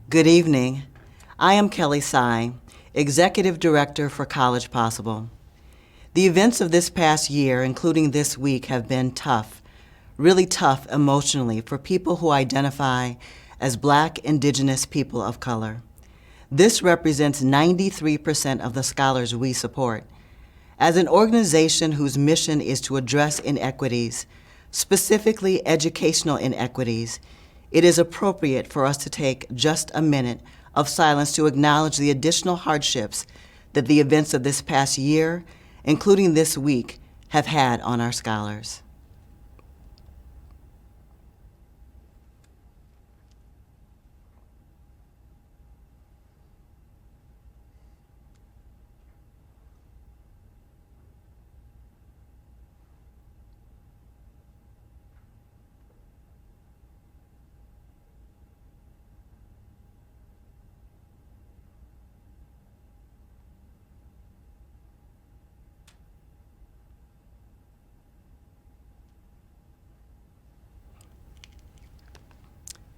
Good evening. I am Kelly Sy, Executive Director for College Possible. The events of this past year, including this week, have been tough, really tough emotionally for people who identify as Black, Indigenous people of color. This represents 93% of the scholars we support. As an organization whose mission is to address inequities, specifically educational inequities, it is appropriate for us to take just a minute of silence to acknowledge the additional hardships that the events of this past year, including this week, have had on our scholars.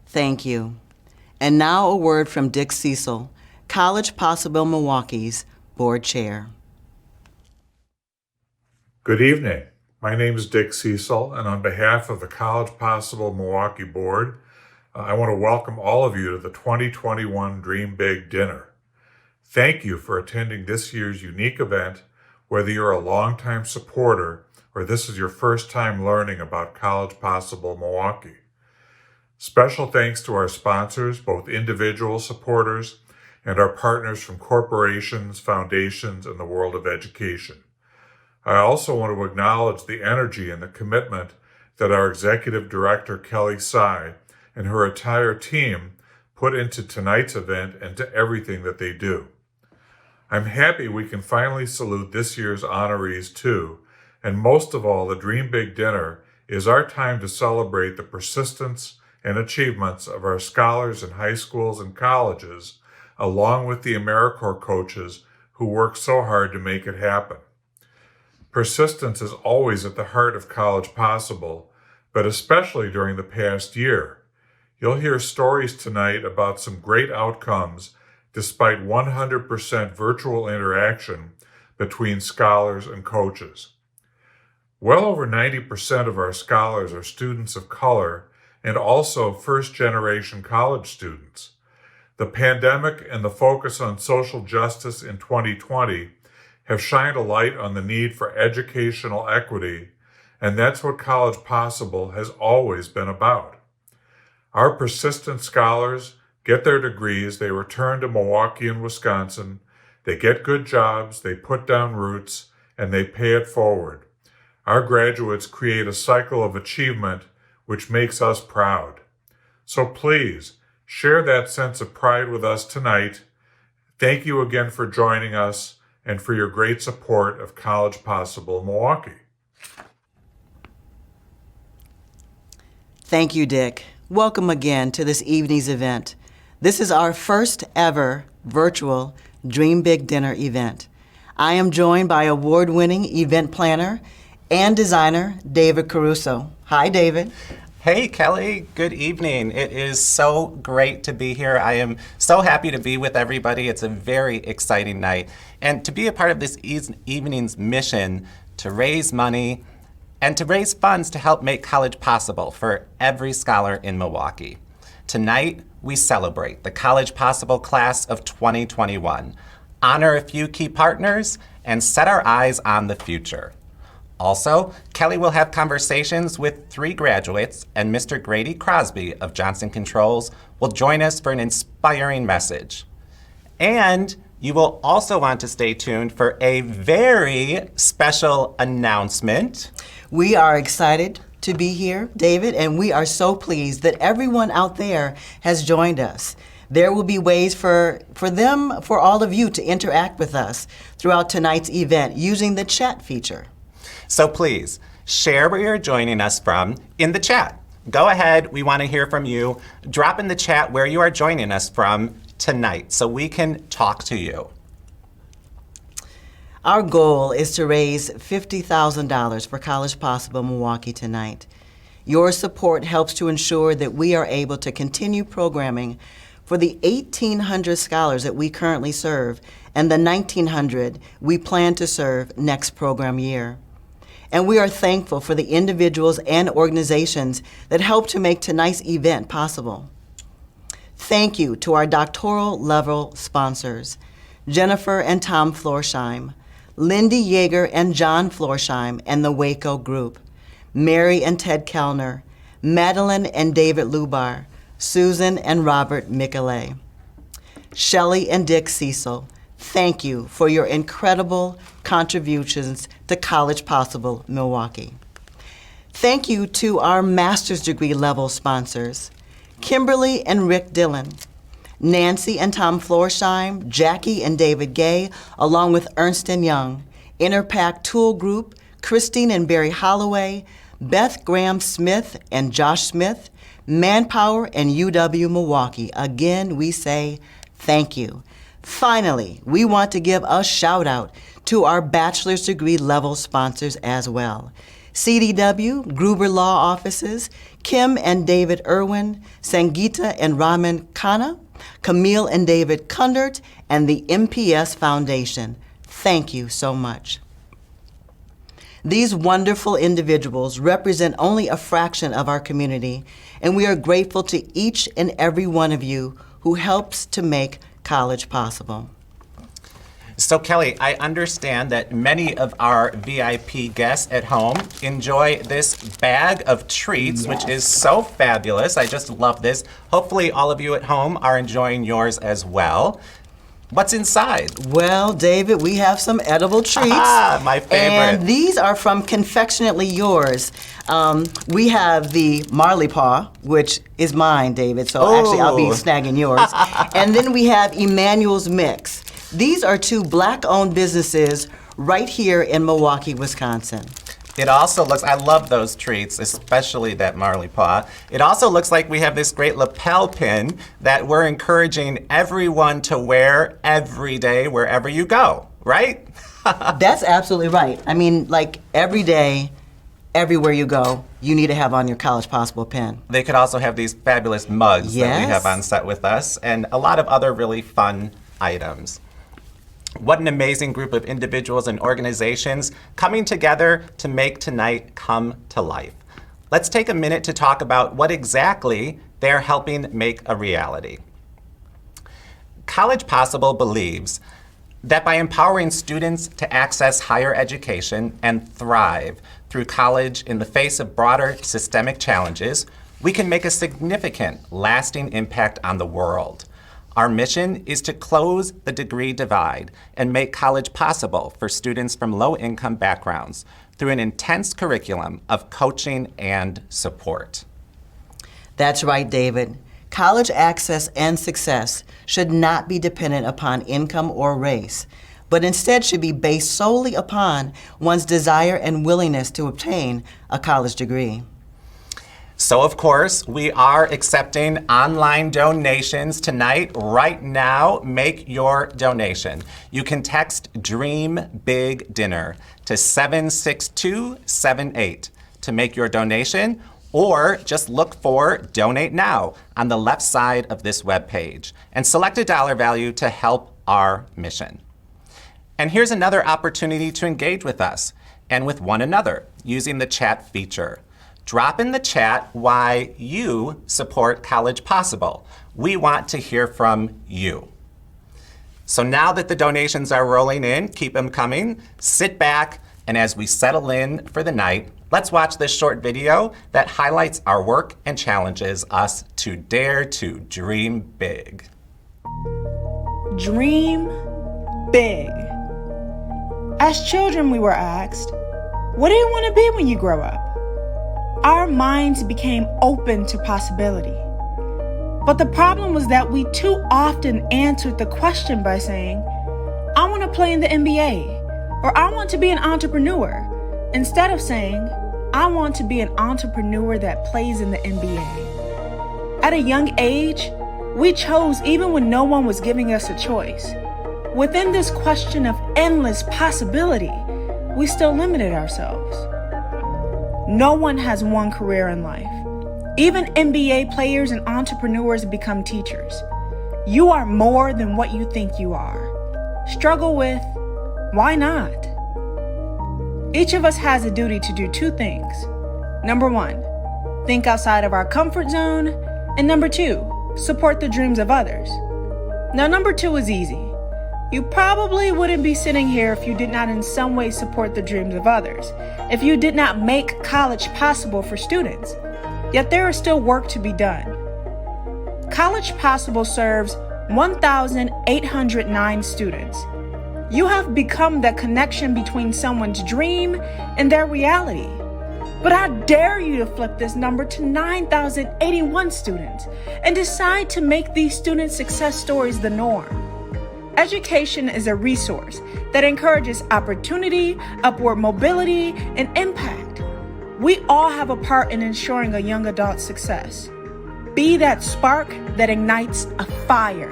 Thank you. And now a word from Dick Cecil, College Possible Milwaukee's Board Chair. Good evening. My name is Dick Cecil, and on behalf of the College Possible Milwaukee Board, I want to welcome all of you to the 2021 Dream Big Dinner. Thank you for attending this year's unique event, whether you're a longtime supporter or this is your first time learning about College Possible Milwaukee. Special thanks to our sponsors, both individual supporters and our partners from corporations, foundations, and the world of education. I also want to acknowledge the energy and the commitment that our Executive Director, Kelly Sy, and her entire team put into tonight's event and to everything that they do. I'm happy we can finally salute this year's honorees too, and most of all, the Dream Big Dinner is our time to celebrate the persistence and achievements of our scholars in high schools and colleges, along with the AmeriCorps coaches who work so hard to make it happen. Persistence is always at the heart of College Possible, but especially during the past year. You'll hear stories tonight about some great outcomes despite 100% virtual interaction between scholars and coaches. Well over 90% of our scholars are students of color and also first-generation college students. The pandemic and the focus on social justice in 2020 have shined a light on the need for educational equity, and that's what College Possible has always been about. Our persistent scholars get their degrees, they return to Milwaukee and Wisconsin, they get good jobs, they put down roots, and they pay it forward. Our graduates create a cycle of achievement which makes us proud. So please, share that sense of pride with us tonight. Thank you again for joining us and for your great support of College Possible Milwaukee. Thank you, Dick. Welcome again to this evening's event. This is our first ever virtual Dream Big Dinner event. I am joined by award-winning event planner and designer, David Caruso. Hi, David. Hey, Kelly. Good evening. It is so great to be here. I am so happy to be with everybody. It's a very exciting night. And to be a part of this evening's mission to raise money and to raise funds to help make college possible for every scholar in Milwaukee. Tonight, we celebrate the College Possible class of 2021, honor a few key partners, and set our eyes on the future. Also, Kelly will have conversations with 3 graduates, and Mr. Grady Crosby of Johnson Controls will join us for an inspiring message. And you will also want to stay tuned for a very special announcement. We are excited to be here, David, and we are so pleased that everyone out there has joined us. There will be ways for all of you to interact with us throughout tonight's event using the chat feature. So please, share where you're joining us from in the chat. Go ahead, we want to hear from you. Drop in the chat where you are joining us from tonight so we can talk to you. Our goal is to raise $50,000 for College Possible Milwaukee tonight. Your support helps to ensure that we are able to continue programming for the 1,800 scholars that we currently serve and the 1,900 we plan to serve next program year. And we are thankful for the individuals and organizations that helped to make tonight's event possible. Thank you to our doctoral level sponsors, Jennifer and Tom Florsheim, Lindy Yeager and John Florsheim and the Waco Group, Mary and Ted Kellner, Madeline and David Lubar, Susan and Robert Michelet. Shelley and Dick Cecil, thank you for your incredible contributions to College Possible Milwaukee. Thank you to our master's degree level sponsors, Kimberly and Rick Dillon, Nancy and Tom Florsheim, Jackie and David Gay, along with Ernst & Young, Interpac Tool Group, Christine and Barry Holloway, Beth Graham Smith and Josh Smith, Manpower and UW Milwaukee. Again, we say thank you. Finally, we want to give a shout out to our bachelor's degree level sponsors as well. CDW, Gruber Law Offices, Kim and David Irwin, Sangeeta and Raman Khanna, Camille and David Kundert, and the MPS Foundation. Thank you so much. These wonderful individuals represent only a fraction of our community, and we are grateful to each and every one of you who helps to make college possible. So Kelly, I understand that many of our VIP guests at home enjoy this bag of treats, which is so fabulous. I just love this. Hopefully all of you at home are enjoying yours as well. What's inside? Well, David, we have some edible treats. My favorite. And these are from Confectionately Yours. We have the Marley Paw, which is mine, David, so actually I'll be snagging yours. And then we have Emmanuel's Mix. These are two Black-owned businesses right here in Milwaukee, Wisconsin. It also looks, I love those treats, especially that Marley Paw. It also looks like we have this great lapel pin that we're encouraging everyone to wear every day wherever you go, right? That's absolutely right. I mean, like every day, everywhere you go, you need to have on your College Possible pin. They could also have these fabulous mugs that we have on set with us and a lot of other really fun items. What an amazing group of individuals and organizations coming together to make tonight come to life. Let's take a minute to talk about what exactly they're helping make a reality. College Possible believes that by empowering students to access higher education and thrive through college in the face of broader systemic challenges, we can make a significant, lasting impact on the world. Our mission is to close the degree divide and make college possible for students from low-income backgrounds through an intense curriculum of coaching and support. That's right, David. College access and success should not be dependent upon income or race, but instead should be based solely upon one's desire and willingness to obtain a college degree. So of course, we are accepting online donations tonight. Right now, make your donation. You can text Dream Big Dinner to 76278 to make your donation, or just look for Donate Now on the left side of this webpage and select a dollar value to help our mission. And here's another opportunity to engage with us and with one another using the chat feature. Drop in the chat why you support College Possible. We want to hear from you. So now that the donations are rolling in, keep them coming, sit back, and as we settle in for the night, let's watch this short video that highlights our work and challenges us to dare to dream big. Dream big. As children, we were asked, what do you want to be when you grow up? Our minds became open to possibility. But the problem was that we too often answered the question by saying, I want to play in the NBA, or I want to be an entrepreneur, instead of saying, I want to be an entrepreneur that plays in the NBA. At a young age, we chose even when no one was giving us a choice. Within this question of endless possibility, we still limited ourselves. No one has one career in life. Even NBA players and entrepreneurs become teachers. You are more than what you think you are. Struggle with, why not? Each of us has a duty to do two things. Number one, think outside of our comfort zone. And number two, support the dreams of others. Now, number two is easy. You probably wouldn't be sitting here if you did not in some way support the dreams of others, if you did not make college possible for students. Yet there is still work to be done. College Possible serves 1,809 students. You have become the connection between someone's dream and their reality. But I dare you to flip this number to 9,081 students and decide to make these student success stories the norm. Education is a resource that encourages opportunity, upward mobility, and impact. We all have a part in ensuring a young adult's success. Be that spark that ignites a fire.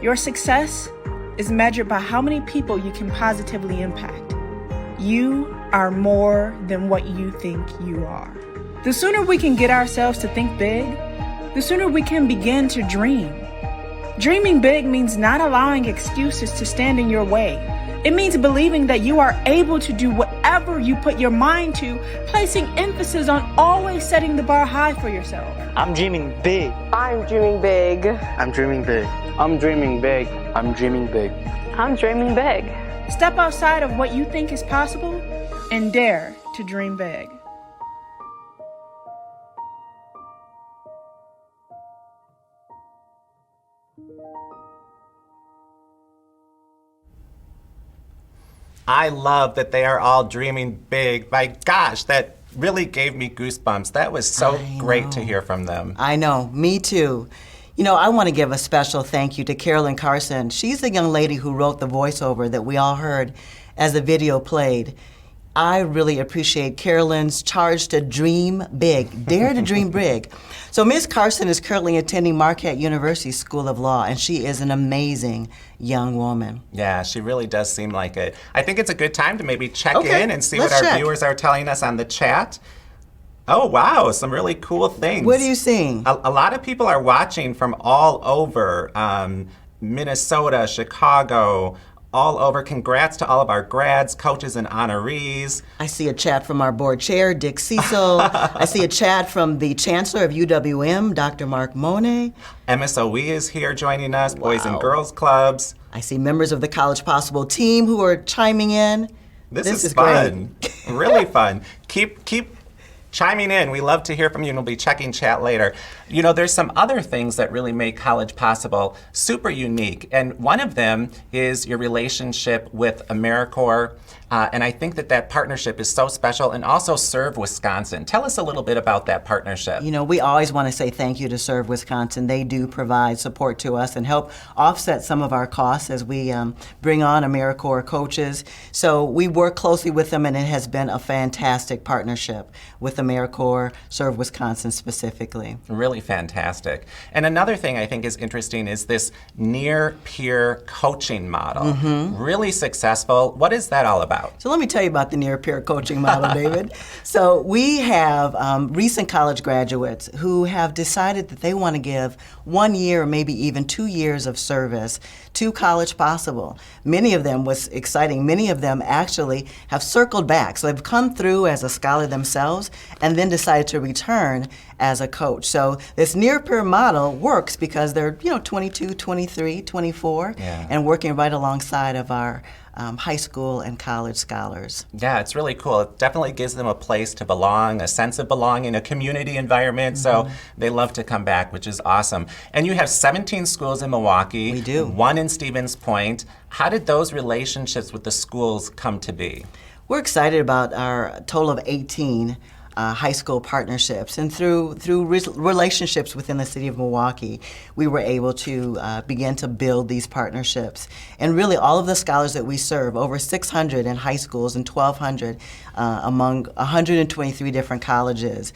Your success is measured by how many people you can positively impact. You are more than what you think you are. The sooner we can get ourselves to think big, the sooner we can begin to dream. Dreaming big means not allowing excuses to stand in your way. It means believing that you are able to do whatever you put your mind to, placing emphasis on always setting the bar high for yourself. I'm dreaming big. I'm dreaming big. I'm dreaming big. I'm dreaming big. I'm dreaming big. I'm dreaming big. Step outside of what you think is possible and dare to dream big. I love that they are all dreaming big. My gosh, that really gave me goosebumps. That was so great to hear from them. I know, me too. You know, I want to give a special thank you to Carolyn Carson. She's the young lady who wrote the voiceover that we all heard as the video played. I really appreciate Carolyn's charge to dream big, dare to dream big. So Ms. Carson is currently attending Marquette University School of Law, and she is an amazing young woman. Yeah, she really does seem like it. I think it's a good time to maybe check Okay, in and see let's what our check. viewers are telling us on the chat. Oh, wow, some really cool things. What are you seeing? A lot of people are watching from all over, Minnesota, Chicago, all over. Congrats to all of our grads, coaches, and honorees. I see a chat from our board chair, Dick Cecil. I see a chat from the chancellor of UWM, Dr. Mark Monet. MSOE is here joining us, Boys and Wow. Girls Clubs. I see members of the College Possible team who are chiming in. This is great. fun, really fun. Keep chiming in. We love to hear from you, and we'll be checking chat later. You know, there's some other things that really make College Possible super unique, and one of them is your relationship with AmeriCorps, and I think that partnership is so special, and also Serve Wisconsin. Tell us a little bit about that partnership. You know, we always want to say thank you to Serve Wisconsin. They do provide support to us and help offset some of our costs as we bring on AmeriCorps coaches. So we work closely with them, and it has been a fantastic partnership with AmeriCorps, Serve Wisconsin specifically. Really fantastic. And another thing I think is interesting is this near-peer coaching model. Really successful. What is that all about? So let me tell you about the near-peer coaching model, David. So we have recent college graduates who have decided that they want to give 1 year, maybe even 2 years of service to College Possible. Many of them, what's exciting, many of them actually have circled back. So they've come through as a scholar themselves and then decided to return as a coach. So this near-peer model works because they're 22, 23, 24, Yeah. and working right alongside of our high school and college scholars. Yeah, it's really cool. It definitely gives them a place to belong, a sense of belonging, a community environment. So they love to come back, which is awesome. And you have 17 schools in Milwaukee. We do. 1 in Stevens Point. How did those relationships with the schools come to be? We're excited about our total of 18 high school partnerships, and through relationships within the city of Milwaukee, we were able to begin to build these partnerships. And really, all of the scholars that we serve, over 600 in high schools and 1,200 among 123 different colleges,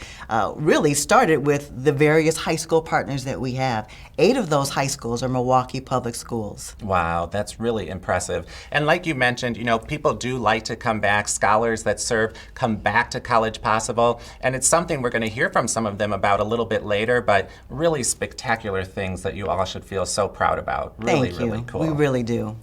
really started with the various high school partners that we have. 8 of those high schools are Milwaukee Public Schools. Wow, that's really impressive. And like you mentioned, people do like to come back. Scholars that serve come back to College Possible. Possible, and it's something we're going to hear from some of them about a little bit later, but really spectacular things that you all should feel so proud about. Really, Thank you. really cool. We really do.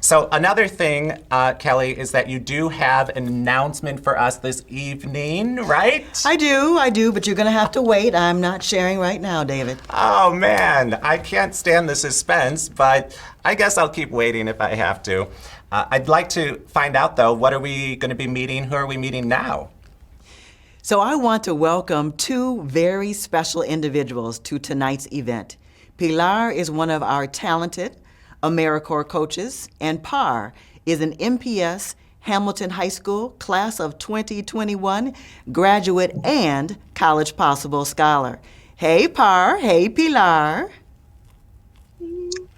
So another thing, Kelly, is that you do have an announcement for us this evening, right? I do, but you're going to have to wait. I'm not sharing right now, David. Oh man, I can't stand the suspense, but I guess I'll keep waiting if I have to. I'd like to find out though, what are we going to be meeting? Who are we meeting now? So I want to welcome two very special individuals to tonight's event. Pilar is one of our talented AmeriCorps coaches, and Par is an MPS Hamilton High School class of 2021 graduate and College Possible scholar. Hey Par, hey Pilar.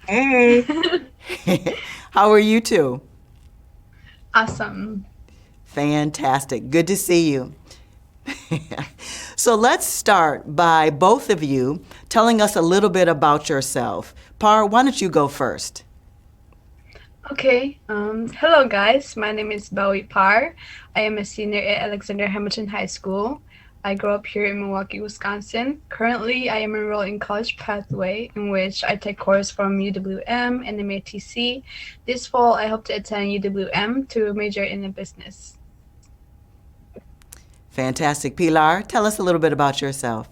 Hey. How are you two? Awesome. Fantastic. Good to see you. So let's start by both of you telling us a little bit about yourself. Par, why don't you go first? Okay. Hello, guys. My name is Billie Par. I am a senior at Alexander Hamilton High School. I grew up here in Milwaukee, Wisconsin. Currently, I am enrolled in College Pathway, in which I take courses from UWM and MATC. This fall, I hope to attend UWM to major in business. Fantastic. Pilar, tell us a little bit about yourself.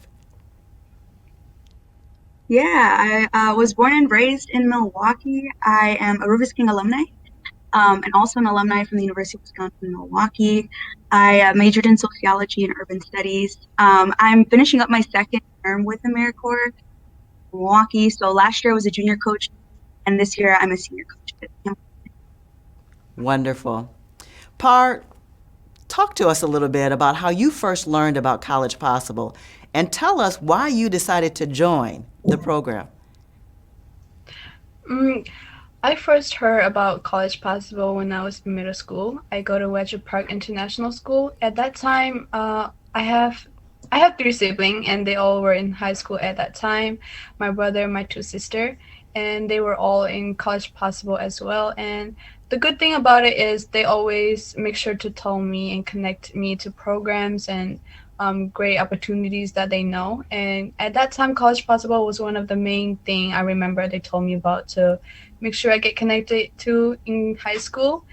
Yeah, I was born and raised in Milwaukee. I am a Rufus King alumni, and also an alumni from the University of Wisconsin-Milwaukee. I majored in sociology and urban studies. I'm finishing up my second term with AmeriCorps Milwaukee. So last year I was a junior coach, and this year I'm a senior coach. Wonderful. Par, talk to us a little bit about how you first learned about College Possible, and tell us why you decided to join the program. I first heard about College Possible when I was in middle school. I go to Wedgewood Park International School. At that time, I have 3 siblings, and they all were in high school at that time. My brother, my 2 sisters, and they were all in College Possible as well. And the good thing about it is they always make sure to tell me and connect me to programs and great opportunities that they know. And at that time, College Possible was one of the main thing I remember they told me about to make sure I get connected to in high school.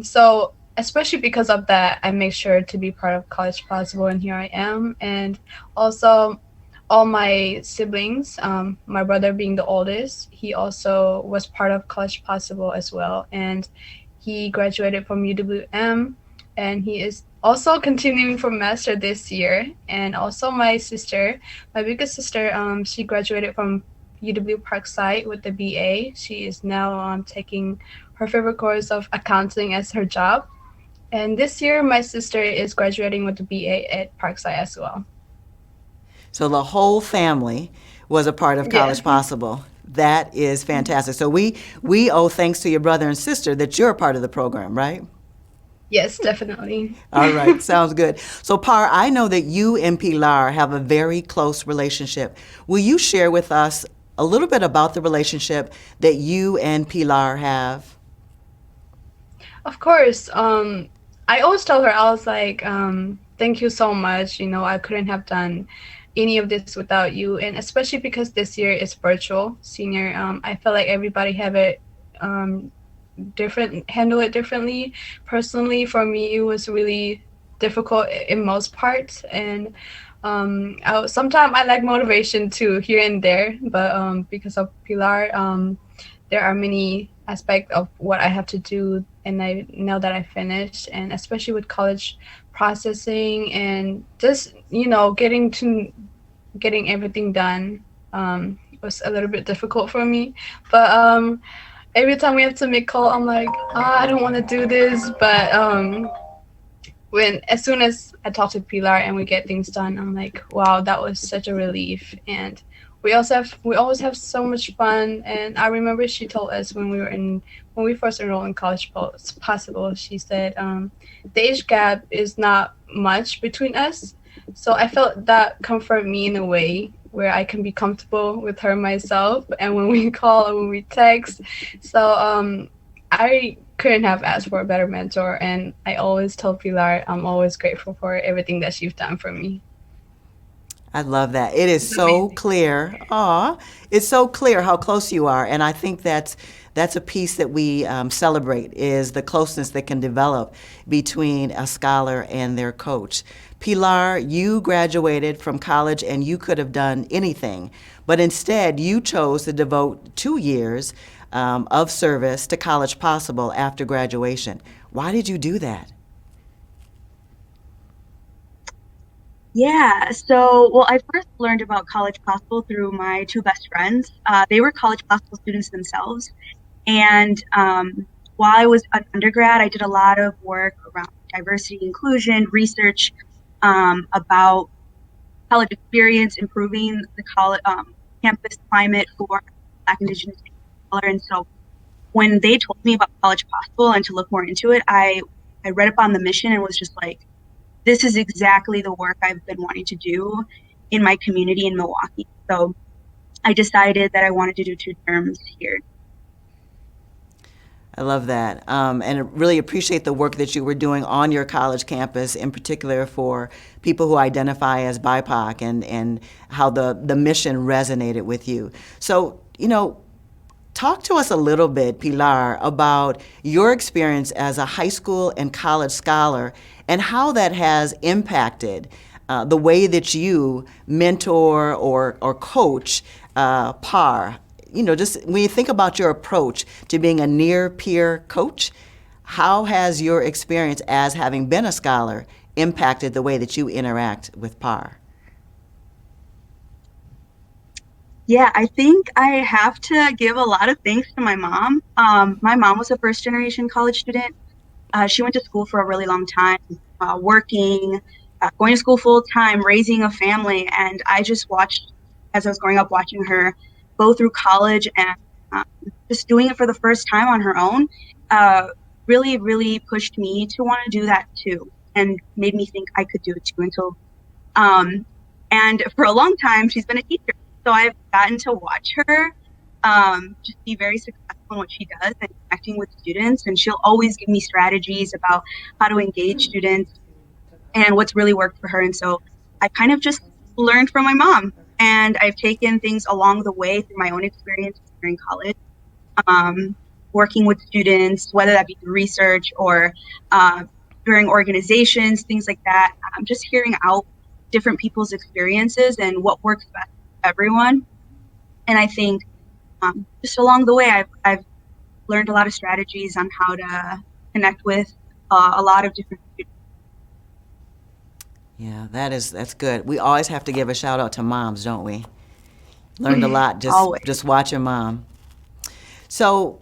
So especially because of that, I make sure to be part of College Possible, and here I am. And also all my siblings, my brother being the oldest, he also was part of College Possible as well. And he graduated from UWM, and he is also continuing for master this year. And also my sister, my biggest sister, she graduated from UW Parkside with the BA. She is now taking her favorite course of accounting as her job. And this year, my sister is graduating with the BA at Parkside as well. So the whole family was a part of College Possible. That is fantastic. So we owe thanks to your brother and sister that you're a part of the program, right? Yes, definitely. All right, sounds good. So Par, I know that you and Pilar have a very close relationship. Will you share with us a little bit about the relationship that you and Pilar have? Of course. I always tell her, I was like, thank you so much. You know, I couldn't have done any of this without you. And especially because this year is virtual senior, I feel like everybody have it handle it differently. Personally, for me, it was really difficult in most parts. And sometimes I like motivation too, here and there. But because of Pilar, there are many aspects of what I have to do, and I know that I finished. And especially with college processing and just, you know, getting everything done was a little bit difficult for me. But every time we have to make call, I'm like, I don't want to do this. But as soon as I talk to Pilar and we get things done, I'm like, wow, that was such a relief. And we always have so much fun. And I remember she told us when we first enrolled in College Possible, she said the age gap is not much between us. So I felt that comfort me in a way where I can be comfortable with her myself, and when we call or when we text. So I couldn't have asked for a better mentor, and I always tell Pilar I'm always grateful for everything that she's done for me. I love that. It is It's so amazing. clear. Aw, it's so clear how close you are, and I think that's a piece that we celebrate is the closeness that can develop between a scholar and their coach. Pilar, you graduated from college and you could have done anything, but instead you chose to devote 2 years of service to College Possible after graduation. Why did you do that? Yeah, so, well, I first learned about College Possible through my two best friends. They were College Possible students themselves. And while I was an undergrad, I did a lot of work around diversity, inclusion, research about college experience, improving the college campus climate for Black, Indigenous, and color. And so when they told me about College Possible and to look more into it, I read up on the mission and was just like, this is exactly the work I've been wanting to do in my community in Milwaukee. So I decided that I wanted to do 2 terms here. I love that. And I really appreciate the work that you were doing on your college campus, in particular for people who identify as BIPOC and how the mission resonated with you. So, talk to us a little bit, Pilar, about your experience as a high school and college scholar and how that has impacted the way that you mentor or coach PAR. Just when you think about your approach to being a near peer coach, how has your experience as having been a scholar impacted the way that you interact with PAR? Yeah, I think I have to give a lot of thanks to my mom. My mom was a first generation college student. She went to school for a really long time, working, going to school full time, raising a family. And I just watched, as I was growing up, watching her go through college and uh, just doing it for the first time on her own, uh, really, really pushed me to want to do that too, and made me think I could do it too. Um, and for a long time, she's been a teacher. So I've gotten to watch her just be very successful in what she does and connecting with students. And she'll always give me strategies about how to engage students and what's really worked for her. And so I kind of just learned from my mom. And I've taken things along the way through my own experience during college, um, working with students, whether that be through research or uh, during organizations, things like that. I'm just hearing out different people's experiences and what works best for everyone. And I think just along the way, I've learned a lot of strategies on how to connect with a lot of different students. Yeah, that's good. We always have to give a shout out to moms, don't we? Learned a lot Always. just watching mom. So,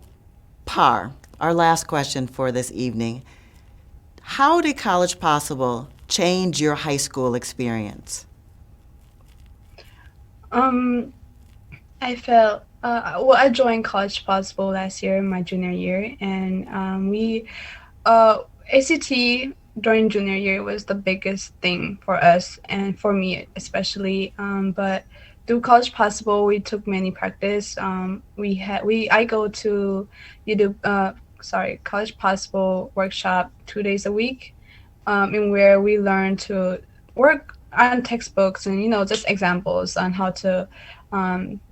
Par, our last question for this evening. How did College Possible change your high school experience? Um, I felt well. I joined College Possible last year, my junior year, and we ACT during junior year was the biggest thing for us and for me especially. But through College Possible, we took many practice. I go to College Possible workshop 2 days a week, in where we learn to work on textbooks and just examples on how to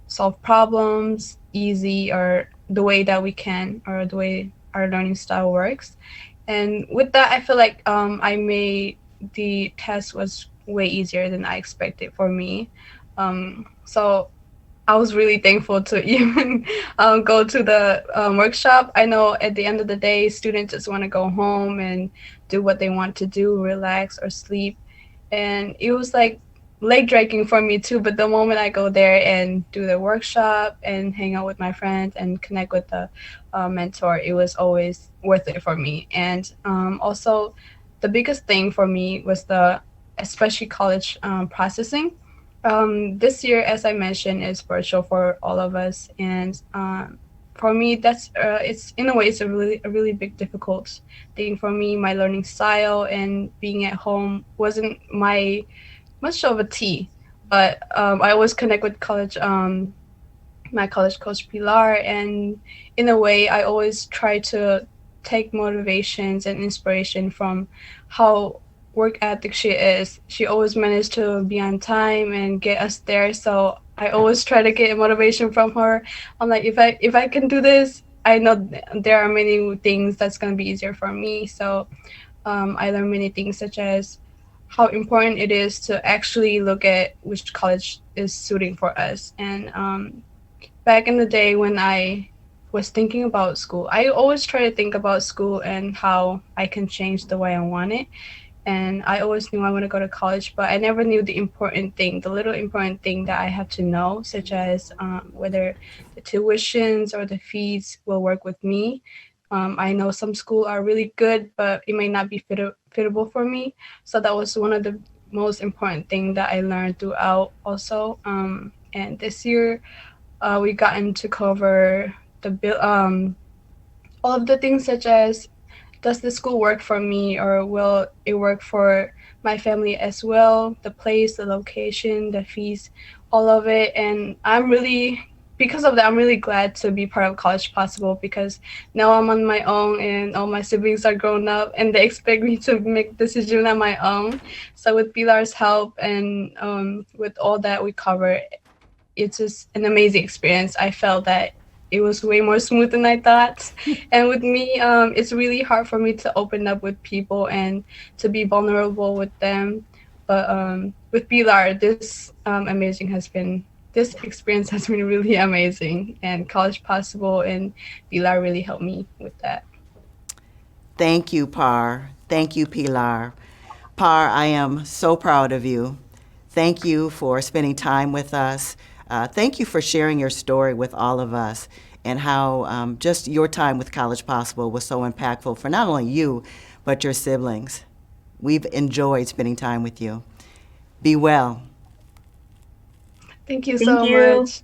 solve problems easy or the way that we can or the way our learning style works. And with that, I feel like I made the test was way easier than I expected for me. So I was really thankful to even go to the workshop. I know at the end of the day, students just want to go home and do what they want to do, relax or sleep. And it was like leg dragging for me too. But the moment I go there and do the workshop and hang out with my friends and connect with the mentor, it was always worth it for me. And also, the biggest thing for me was especially college processing. This year, as I mentioned, is virtual for all of us, and for me, that's it's in a way it's a really big difficult thing for me. My learning style and being at home wasn't my much of a tea, but I always connect with college my college coach Pilar, and in a way I always try to take motivations and inspiration from how work ethic she is. She always managed to be on time and get us there, so I always try to get motivation from her. I'm like, if I can do this, I know there are many things that's going to be easier for me. So I learned many things, such as how important it is to actually look at which college is suiting for us. And back in the day when I was thinking about school, I always try to think about school and how I can change the way I want it. And I always knew I want to go to college, but I never knew the important thing, the little important thing that I had to know, such as whether the tuitions or the fees will work with me. I know some schools are really good, but it may not be fittable for me. So that was one of the most important things that I learned throughout also. And this year, we gotten to cover all of the things, such as, does the school work for me, or will it work for my family as well? The place, the location, the fees, all of it. And because of that, I'm really glad to be part of College Possible, because now I'm on my own and all my siblings are grown up and they expect me to make decisions on my own. So with Pilar's help and with all that we cover, it's just an amazing experience. I felt that it was way more smooth than I thought. And with me, it's really hard for me to open up with people and to be vulnerable with them. But with Pilar, this experience has been really amazing. And College Possible and Pilar really helped me with that. Thank you, Par. Thank you, Pilar. Par, I am so proud of you. Thank you for spending time with us. Thank you for sharing your story with all of us, and how just your time with College Possible was so impactful for not only you, but your siblings. We've enjoyed spending time with you. Be well. Thank you Thank so you. much.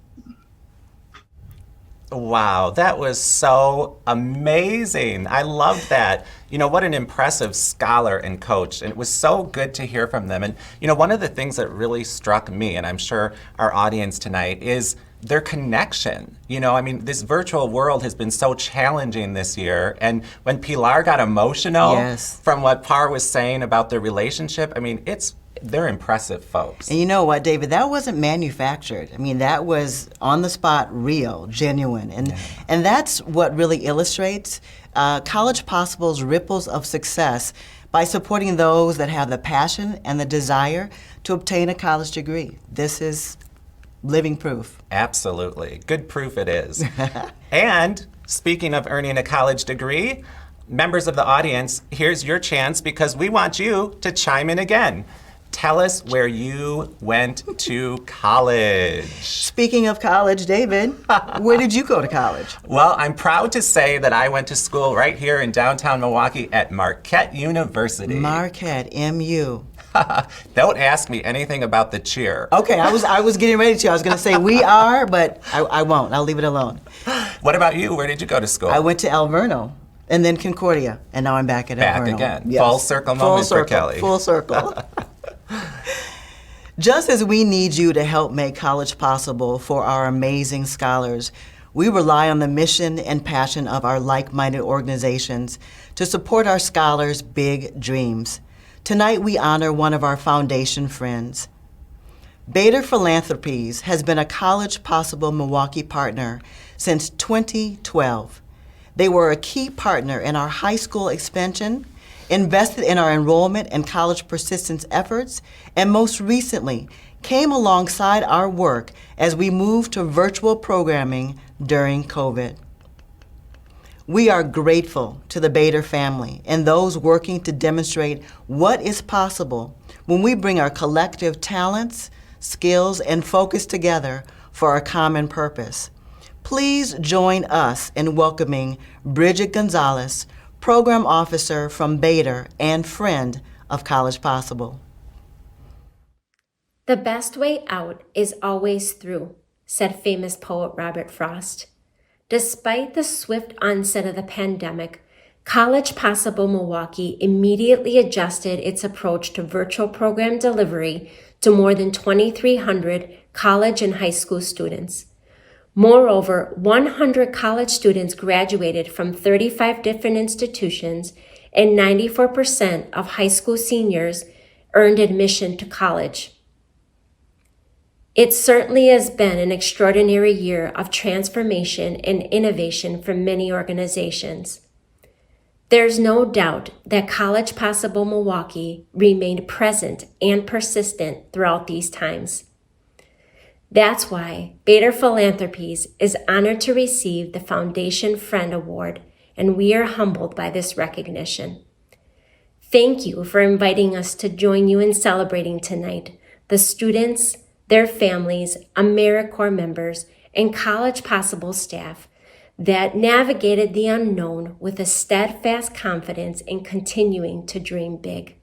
Wow, that was so amazing. I love that. You know, what an impressive scholar and coach. And it was so good to hear from them. And, you know, one of the things that really struck me, and I'm sure our audience tonight, is their connection. You know, I mean, this virtual world has been so challenging this year. And when Pilar got emotional Yes. from what Par was saying about their relationship, I mean, they're impressive folks. And you know what, David, that wasn't manufactured. I mean, that was on the spot, real, genuine. And that's what really illustrates College Possible's ripples of success by supporting those that have the passion and the desire to obtain a college degree. This is living proof. Absolutely. Good proof it is. And speaking of earning a college degree, members of the audience, here's your chance, because we want you to chime in again. Tell us where you went to college. Speaking of college, David, where did you go to college? Well, I'm proud to say that I went to school right here in downtown Milwaukee at Marquette University. Marquette, MU. Don't ask me anything about the cheer. Okay, I was getting ready to. I was going to say we are, but I won't. I'll leave it alone. What about you? Where did you go to school? I went to Alverno and then Concordia, and now I'm back at Alverno. Back again. Yes. Full circle moment for Kelly. Full circle. Just as we need you to help make college possible for our amazing scholars, we rely on the mission and passion of our like-minded organizations to support our scholars' big dreams. Tonight we honor one of our foundation friends. Bader Philanthropies has been a College Possible Milwaukee partner since 2012. They were a key partner in our high school expansion, invested in our enrollment and college persistence efforts, and most recently came alongside our work as we moved to virtual programming during COVID. We are grateful to the Bader family and those working to demonstrate what is possible when we bring our collective talents, skills, and focus together for a common purpose. Please join us in welcoming Bridget Gonzalez, Program Officer from Bader and friend of College Possible. The best way out is always through, said famous poet Robert Frost. Despite the swift onset of the pandemic, College Possible Milwaukee immediately adjusted its approach to virtual program delivery to more than 2,300 college and high school students. Moreover, 100 college students graduated from 35 different institutions, and 94% of high school seniors earned admission to college. It certainly has been an extraordinary year of transformation and innovation for many organizations. There's no doubt that College Possible Milwaukee remained present and persistent throughout these times. That's why Bader Philanthropies is honored to receive the Foundation Friend Award, and we are humbled by this recognition. Thank you for inviting us to join you in celebrating tonight the students, their families, AmeriCorps members, and College Possible staff that navigated the unknown with a steadfast confidence in continuing to dream big.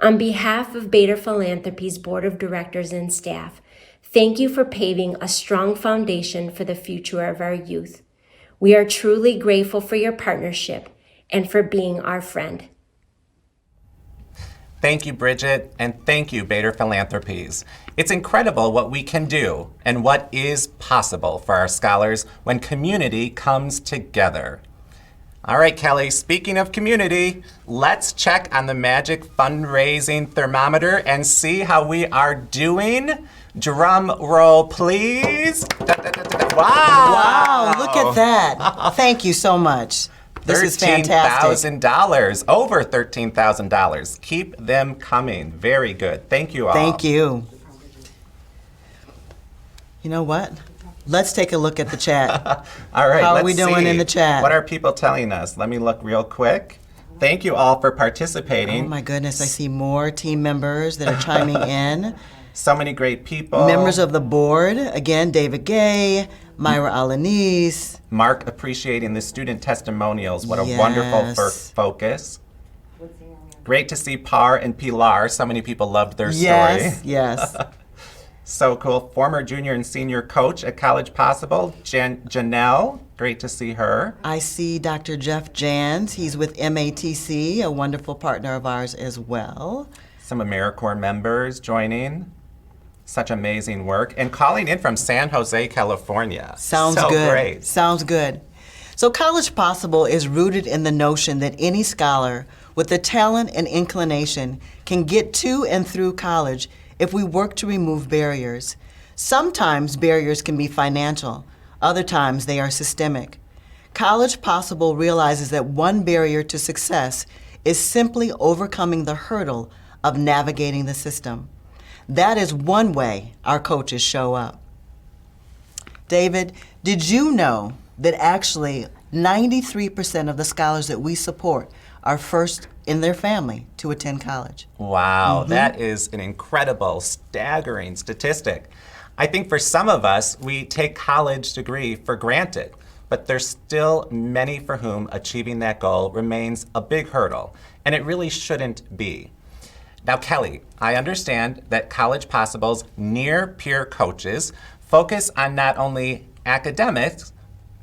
On behalf of Bader Philanthropies Board of Directors and staff, thank you for paving a strong foundation for the future of our youth. We are truly grateful for your partnership and for being our friend. Thank you, Bridget, and thank you, Bader Philanthropies. It's incredible what we can do and what is possible for our scholars when community comes together. All right, Kelly, speaking of community, let's check on the magic fundraising thermometer and see how we are doing. Drum roll, please. Wow. Wow, look at that. Thank you so much. This is fantastic. $13,000, over $13,000. Keep them coming. Very good. Thank you all. Thank you. You know what? Let's take a look at the chat. All right, How are let's we doing see. in the chat? What are people telling us? Let me look real quick. Thank you all for participating. Oh my goodness, I see more team members that are chiming in. So many great people. Members of the board, again, David Gay, Myra Alanis. Mark appreciating the student testimonials. What a Yes. wonderful focus. Great to see Par and Pilar. So many people loved their story. Yes, yes. So cool. Former junior and senior coach at College Possible, Janelle. Great to see her. I see Dr. Jeff Jans. He's with MATC, a wonderful partner of ours as well. Some AmeriCorps members joining. Such amazing work. And calling in from San Jose, California. Sounds so good. Great. Sounds good. So College Possible is rooted in the notion that any scholar with the talent and inclination can get to and through college if we work to remove barriers. Sometimes barriers can be financial. Other times they are systemic. College Possible realizes that one barrier to success is simply overcoming the hurdle of navigating the system. That is one way our coaches show up. David, did you know that actually 93% of the scholars that we support are first in their family to attend college? Wow, that is an incredible, staggering statistic. I think for some of us, we take college degree for granted, but there's still many for whom achieving that goal remains a big hurdle, and it really shouldn't be. Now, Kelly, I understand that College Possible's near-peer coaches focus on not only academics,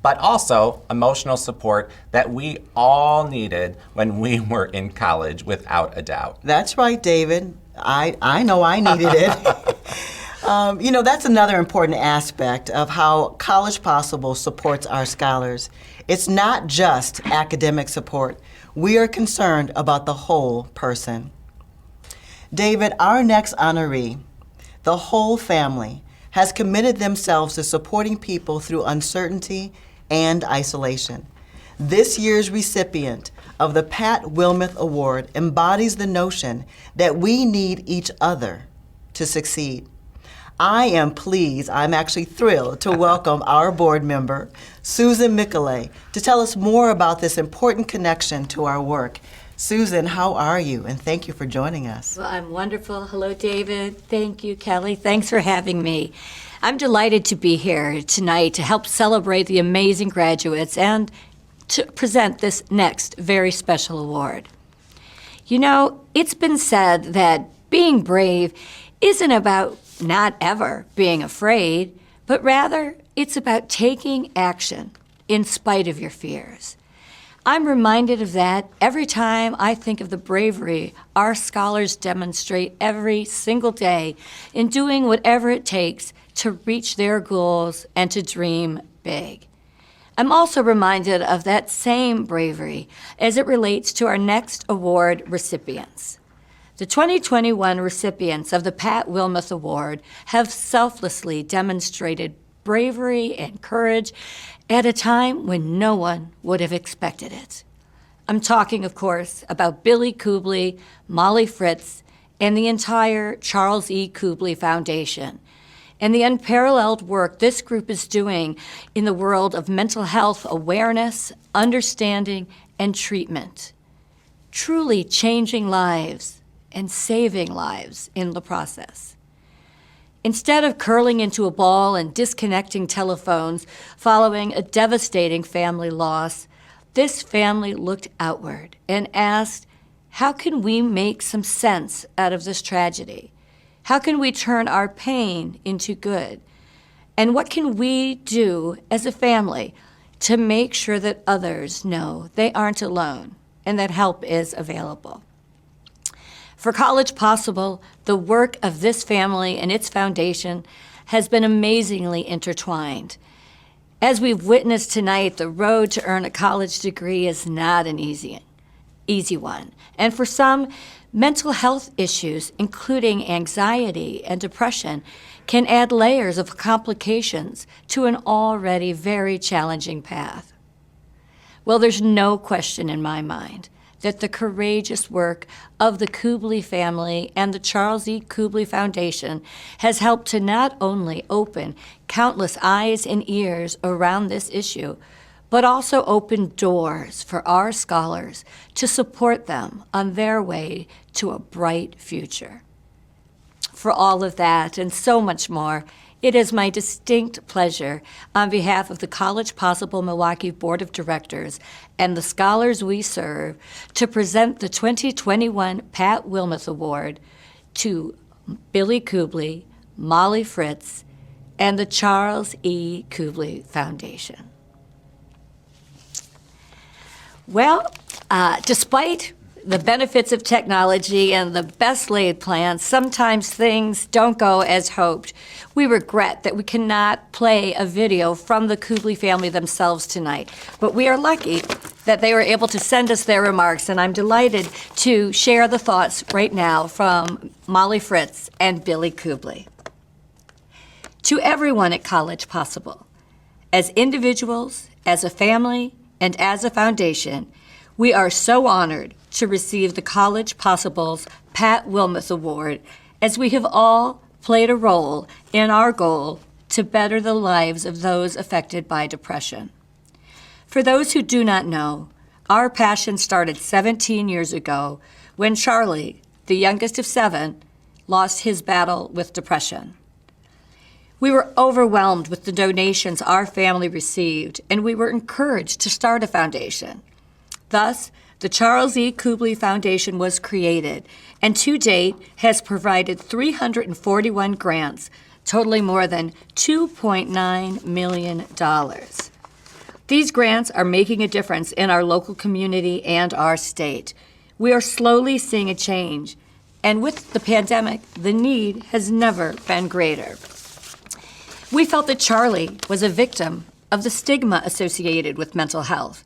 but also emotional support that we all needed when we were in college, without a doubt. That's right, David. I know I needed it. You know, that's another important aspect of how College Possible supports our scholars. It's not just academic support. We are concerned about the whole person. David, our next honoree, the whole family, has committed themselves to supporting people through uncertainty and isolation. This year's recipient of the Pat WILMETH Award embodies the notion that we need each other to succeed. I'm actually thrilled to welcome our board member, Susan Michelet, to tell us more about this important connection to our work. Susan, how are you? And thank you for joining us. Well, I'm wonderful. Hello, David. Thank you, Kelly. Thanks for having me. I'm delighted to be here tonight to help celebrate the amazing graduates and to present this next very special award. You know, it's been said that being brave isn't about not ever being afraid, but rather it's about taking action in spite of your fears. I'm reminded of that every time I think of the bravery our scholars demonstrate every single day in doing whatever it takes to reach their goals and to dream big. I'm also reminded of that same bravery as it relates to our next award recipients. The 2021 recipients of the Pat Wilmeth Award have selflessly demonstrated bravery and courage at a time when no one would have expected it. I'm talking, of course, about Billie Kubly, Molly Fritz, and the entire Charles E. Kubly Foundation, and the unparalleled work this group is doing in the world of mental health awareness, understanding, and treatment, truly changing lives and saving lives in the process. Instead of curling into a ball and disconnecting telephones following a devastating family loss, this family looked outward and asked, how can we make some sense out of this tragedy? How can we turn our pain into good? And what can we do as a family to make sure that others know they aren't alone and that help is available? For College Possible, the work of this family and its foundation has been amazingly intertwined. As we've witnessed tonight, the road to earn a college degree is not an easy one. And for some, mental health issues, including anxiety and depression, can add layers of complications to an already very challenging path. Well, there's no question in my mind that the courageous work of the Kubly family and the Charles E. Kubly Foundation has helped to not only open countless eyes and ears around this issue, but also open doors for our scholars to support them on their way to a bright future. For all of that and so much more, it is my distinct pleasure, on behalf of the College Possible Milwaukee Board of Directors and the scholars we serve, to present the 2021 Pat Wilmeth Award to Billie Kubly, Molly Fritz, and the Charles E. Kubly Foundation. Well, despite the benefits of technology and the best laid plans, sometimes things don't go as hoped. We regret that we cannot play a video from the Kubly family themselves tonight, but we are lucky that they were able to send us their remarks, and I'm delighted to share the thoughts right now from Molly Fritz and Billie Kubly. To everyone at College Possible, as individuals, as a family, and as a foundation, we are so honored to receive the College Possible's Pat Wilmeth Award, as we have all played a role in our goal to better the lives of those affected by depression. For those who do not know, our passion started 17 years ago when Charlie, the youngest of 7, lost his battle with depression. We were overwhelmed with the donations our family received, and we were encouraged to start a foundation. Thus, the Charles E. Kubly Foundation was created, and to date has provided 341 grants, totaling more than $2.9 million. These grants are making a difference in our local community and our state. We are slowly seeing a change, and with the pandemic, the need has never been greater. We felt that Charlie was a victim of the stigma associated with mental health.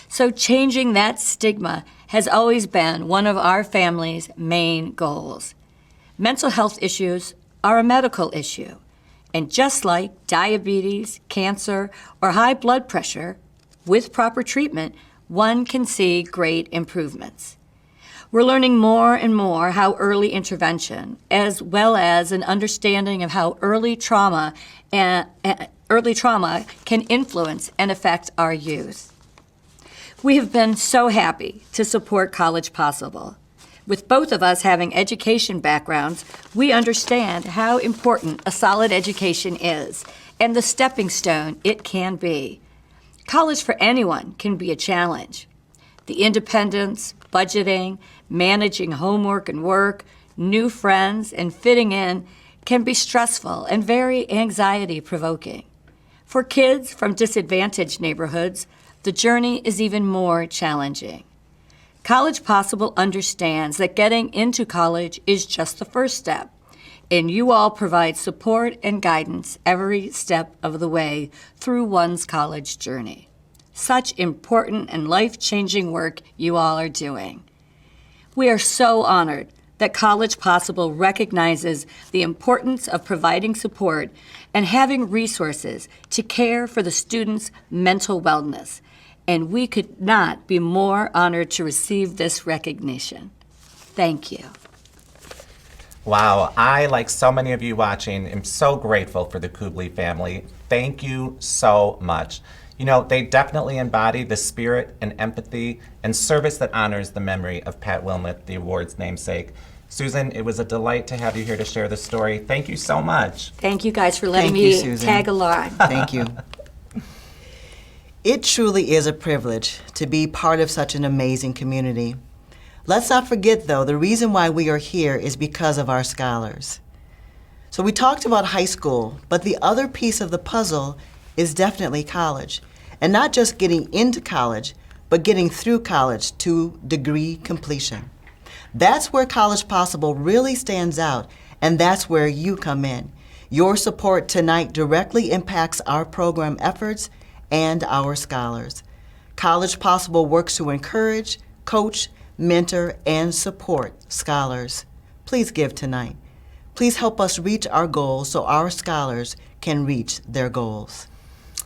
So changing that stigma has always been one of our family's main goals. Mental health issues are a medical issue, and just like diabetes, cancer, or high blood pressure, with proper treatment, one can see great improvements. We're learning more and more how early intervention, as well as an understanding of how early trauma can influence and affect our youth. We have been so happy to support College Possible. With both of us having education backgrounds, we understand how important a solid education is and the stepping stone it can be. College for anyone can be a challenge. The independence, budgeting, managing homework and work, new friends, and fitting in can be stressful and very anxiety-provoking. For kids from disadvantaged neighborhoods, the journey is even more challenging. College Possible understands that getting into college is just the first step. And you all provide support and guidance every step of the way through one's college journey. Such important and life-changing work you all are doing. We are so honored that College Possible recognizes the importance of providing support and having resources to care for the students' mental wellness. And we could not be more honored to receive this recognition. Thank you. Wow, I, like so many of you watching, am so grateful for the Kubly family. Thank you so much. You know, they definitely embody the spirit and empathy and service that honors the memory of Pat Wilmeth, the award's namesake. Susan, it was a delight to have you here to share the story. Thank you so much. Thank you guys for letting Thank you, me Susan. tag along. Thank you. It truly is a privilege to be part of such an amazing community. Let's not forget, though, the reason why we are here is because of our scholars. So we talked about high school, but the other piece of the puzzle is definitely college. And not just getting into college, but getting through college to degree completion. That's where College Possible really stands out, and that's where you come in. Your support tonight directly impacts our program efforts and our scholars. College Possible works to encourage, coach, mentor, and support scholars. Please give tonight. Please help us reach our goals so our scholars can reach their goals.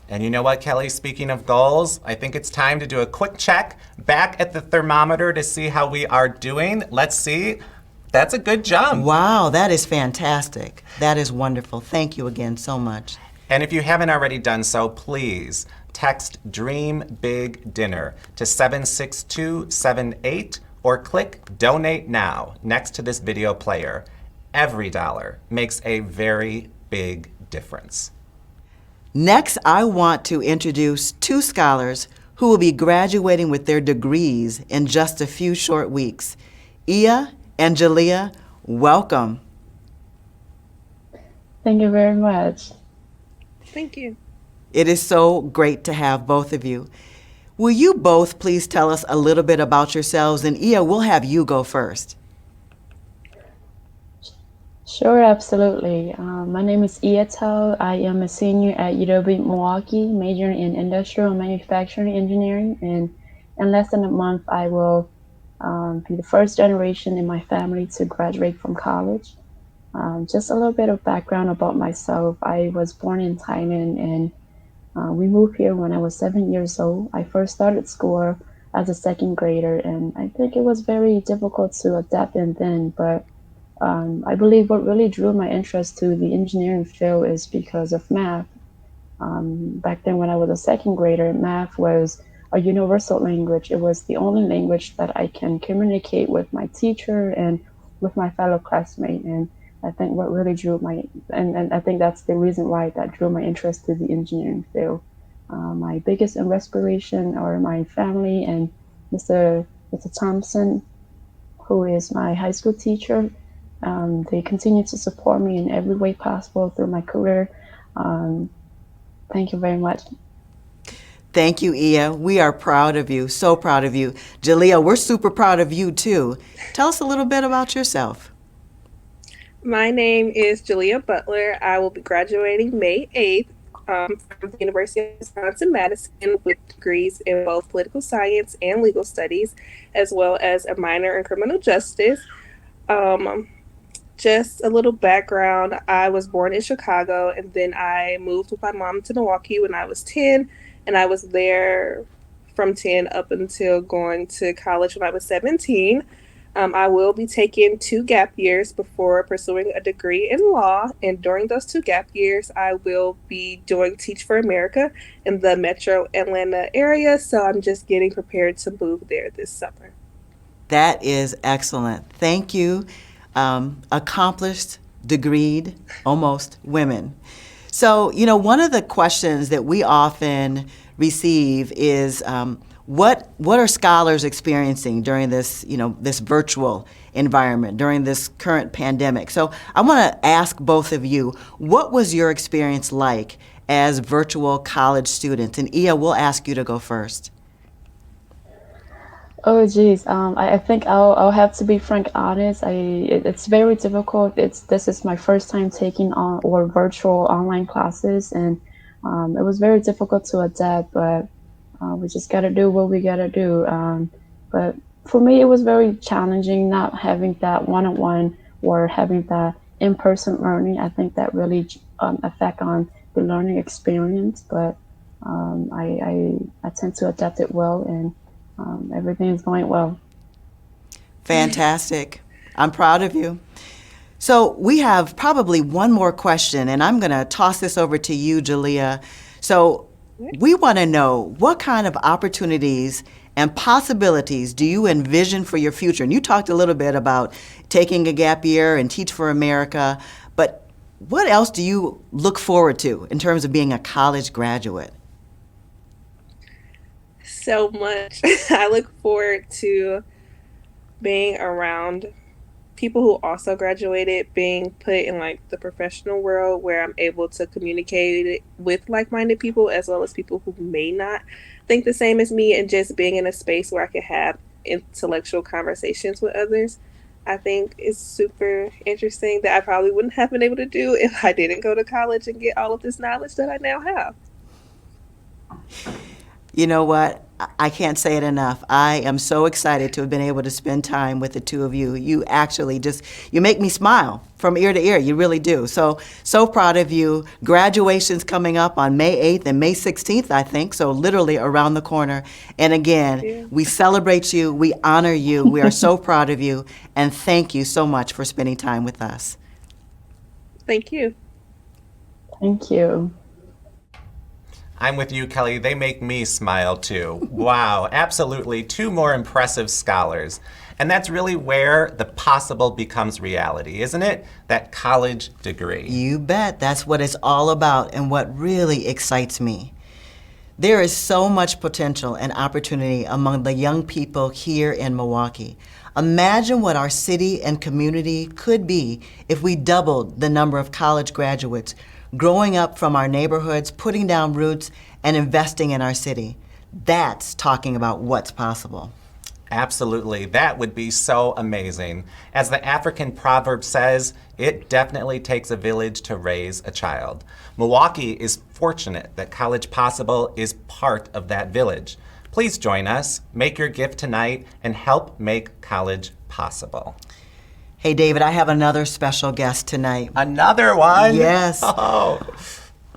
And you know what, Kelly, speaking of goals, I think it's time to do a quick check back at the thermometer to see how we are doing. Let's see. That's a good jump. Wow, that is fantastic. That is wonderful. Thank you again so much. And if you haven't already done so, please text Dream Big Dinner to 76278 or click Donate Now next to this video player. Every dollar makes a very big difference. Next, I want to introduce two scholars who will be graduating with their degrees in just a few short weeks. Ia and Jalea, welcome. Thank you very much. Thank you. It is so great to have both of you. Will you both please tell us a little bit about yourselves? And Ia, we'll have you go first. Sure, absolutely. My name is Iatel. I am a senior at UW Milwaukee, majoring in industrial and manufacturing engineering. And in less than a month, I will be the first generation in my family to graduate from college. Just a little bit of background about myself. I was born in Thailand, and we moved here when I was 7 years old. I first started school as a second grader, and I think it was very difficult to adapt in then, but I believe what really drew my interest to the engineering field is because of math. Back then when I was a second grader, math was a universal language. It was the only language that I can communicate with my teacher and with my fellow classmates. And I think what really drew and I think that's the reason why that drew my interest to the engineering field. My biggest inspiration are my family and Mr. Thompson, who is my high school teacher. They continue to support me in every way possible through my career. Thank you very much. Thank you, Ia. We are proud of you, so proud of you. Jalea, we're super proud of you too. Tell us a little bit about yourself. My name is Jalea Butler. I will be graduating May 8th from the University of Wisconsin-Madison with degrees in both political science and legal studies, as well as a minor in criminal justice. Just a little background, I was born in Chicago, and then I moved with my mom to Milwaukee when I was 10, and I was there from 10 up until going to college when I was 17. I will be taking 2 gap years before pursuing a degree in law, and during those 2 gap years, I will be doing Teach for America in the metro Atlanta area, so I'm just getting prepared to move there this summer. That is excellent. Thank you. Accomplished, degreed, almost women. So, one of the questions that we often receive is what are scholars experiencing during this, this virtual environment, during this current pandemic? So I want to ask both of you, what was your experience like as virtual college students? And Ia, we'll ask you to go first. Oh geez, I think I'll have to be frank honest. It's very difficult. This is my first time taking on or virtual online classes, and it was very difficult to adapt. But we just gotta do what we gotta do. But for me, it was very challenging not having that one-on-one or having that in-person learning. I think that really affect on the learning experience. But I tend to adapt it well, and everything is going well. Fantastic. I'm proud of you. So we have probably one more question, and I'm going to toss this over to you, Jalea. So we want to know, what kind of opportunities and possibilities do you envision for your future? And you talked a little bit about taking a gap year and Teach for America, but what else do you look forward to in terms of being a college graduate? So much. I look forward to being around people who also graduated, being put in like the professional world where I'm able to communicate with like-minded people as well as people who may not think the same as me, and just being in a space where I can have intellectual conversations with others. I think is super interesting that I probably wouldn't have been able to do if I didn't go to college and get all of this knowledge that I now have. You know what? I can't say it enough. I am so excited to have been able to spend time with the two of you. You actually you make me smile from ear to ear. You really do. So proud of you. Graduation's coming up on May 8th and May 16th, I think, so literally around the corner. And again, we celebrate you. We honor you. We are so proud of you. And thank you so much for spending time with us. Thank you. Thank you. I'm with you, Kelly. They make me smile too. Wow, absolutely. Two more impressive scholars. And that's really where the possible becomes reality, isn't it? That college degree. You bet. That's what it's all about and what really excites me. There is so much potential and opportunity among the young people here in Milwaukee. Imagine what our city and community could be if we doubled the number of college graduates growing up from our neighborhoods, putting down roots, and investing in our city. That's talking about what's possible. Absolutely. That would be so amazing. As the African proverb says, it definitely takes a village to raise a child. Milwaukee is fortunate that College Possible is part of that village. Please join us, make your gift tonight, and help make college possible. Hey, David, I have another special guest tonight. Another one? Yes. Oh.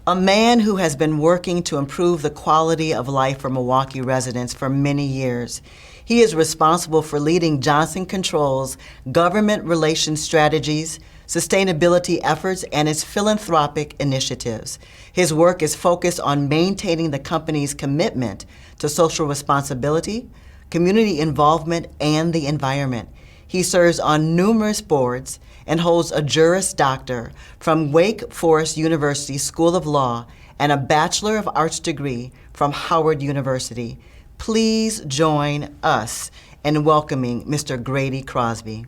A man who has been working to improve the quality of life for Milwaukee residents for many years. He is responsible for leading Johnson Controls' government relations strategies, sustainability efforts, and its philanthropic initiatives. His work is focused on maintaining the company's commitment to social responsibility, community involvement, and the environment. He serves on numerous boards and holds a Juris Doctor from Wake Forest University School of Law and a Bachelor of Arts degree from Howard University. Please join us in welcoming Mr. Grady Crosby.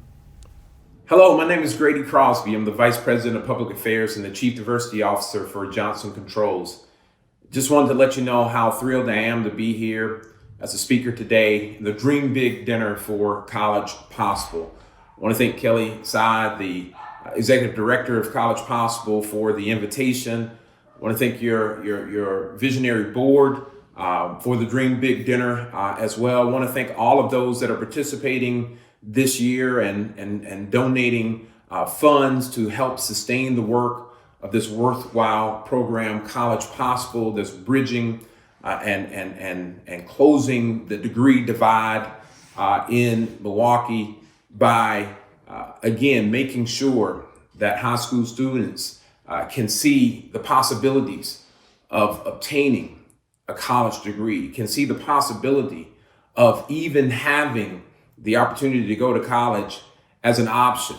Hello, my name is Grady Crosby. I'm the Vice President of Public Affairs and the Chief Diversity Officer for Johnson Controls. Just wanted to let you know how thrilled I am to be here as a speaker today, the Dream Big Dinner for College Possible. I want to thank Kelly Sy, the Executive Director of College Possible, for the invitation. I want to thank your visionary board for the Dream Big Dinner as well. I want to thank all of those that are participating this year and donating funds to help sustain the work of this worthwhile program, College Possible, that's bridging and closing the degree divide in Milwaukee by, again, making sure that high school students can see the possibilities of obtaining a college degree, can see the possibility of even having the opportunity to go to college as an option.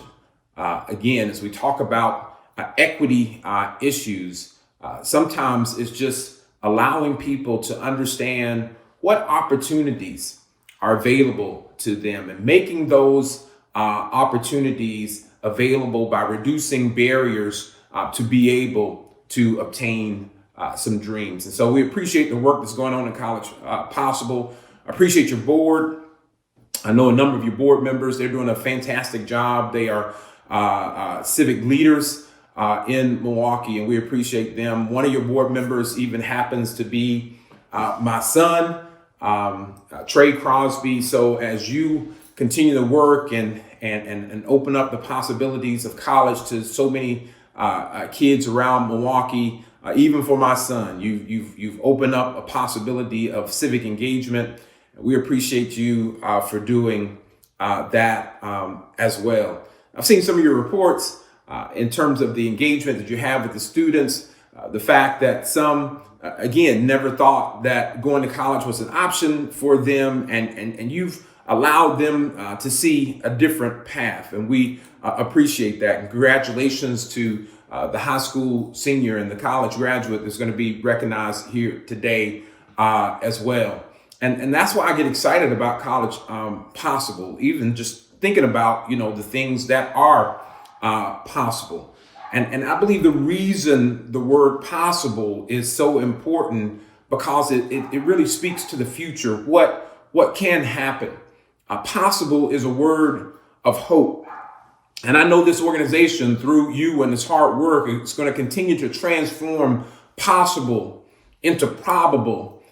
Again, as we talk about equity issues, sometimes it's just allowing people to understand what opportunities are available to them and making those opportunities available by reducing barriers to be able to obtain some dreams. And so we appreciate the work that's going on in College Possible. I appreciate your board. I know a number of your board members, they're doing a fantastic job. They are civic leaders in Milwaukee, and we appreciate them. One of your board members even happens to be my son, Trey Crosby. So as you continue to work and open up the possibilities of college to so many kids around Milwaukee, even for my son, you've opened up a possibility of civic engagement. We appreciate you for doing that as well. I've seen some of your reports in terms of the engagement that you have with the students, the fact that some, again, never thought that going to college was an option for them, and you've allowed them to see a different path, and we appreciate that. And congratulations to the high school senior and the college graduate that's going to be recognized here today as well. And that's why I get excited about College Possible, even just thinking about, the things that are possible. And I believe the reason the word possible is so important because it really speaks to the future, what can happen. Possible is a word of hope. And I know this organization, through you and its hard work, is going to continue to transform possible into probable,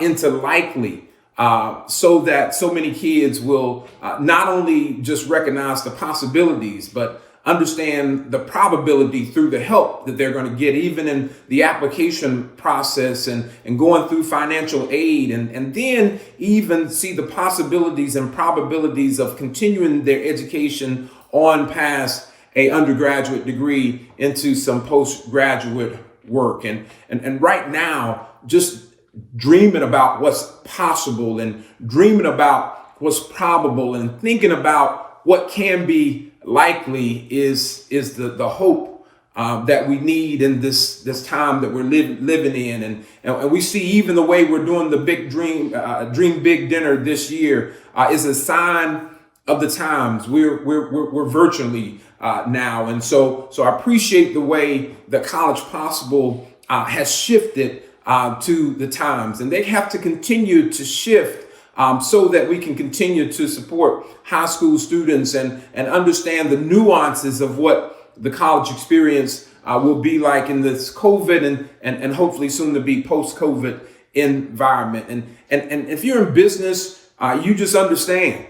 into likely, so that so many kids will not only just recognize the possibilities, but understand the probability through the help that they're going to get, even in the application process and going through financial aid, and then even see the possibilities and probabilities of continuing their education on past a undergraduate degree into some postgraduate work. And right now, just dreaming about what's possible and dreaming about what's probable and thinking about what can be likely is the hope that we need in this time that we're living in. And we see even the way we're doing the big dream big dinner this year is a sign of the times. We're virtually now. And so I appreciate the way that College Possible has shifted to the times, and they have to continue to shift so that we can continue to support high school students and understand the nuances of what the college experience will be like in this COVID and hopefully soon to be post-COVID environment. And if you're in business, you just understand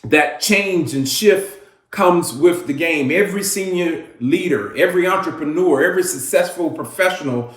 that change and shift comes with the game. Every senior leader, every entrepreneur, every successful professional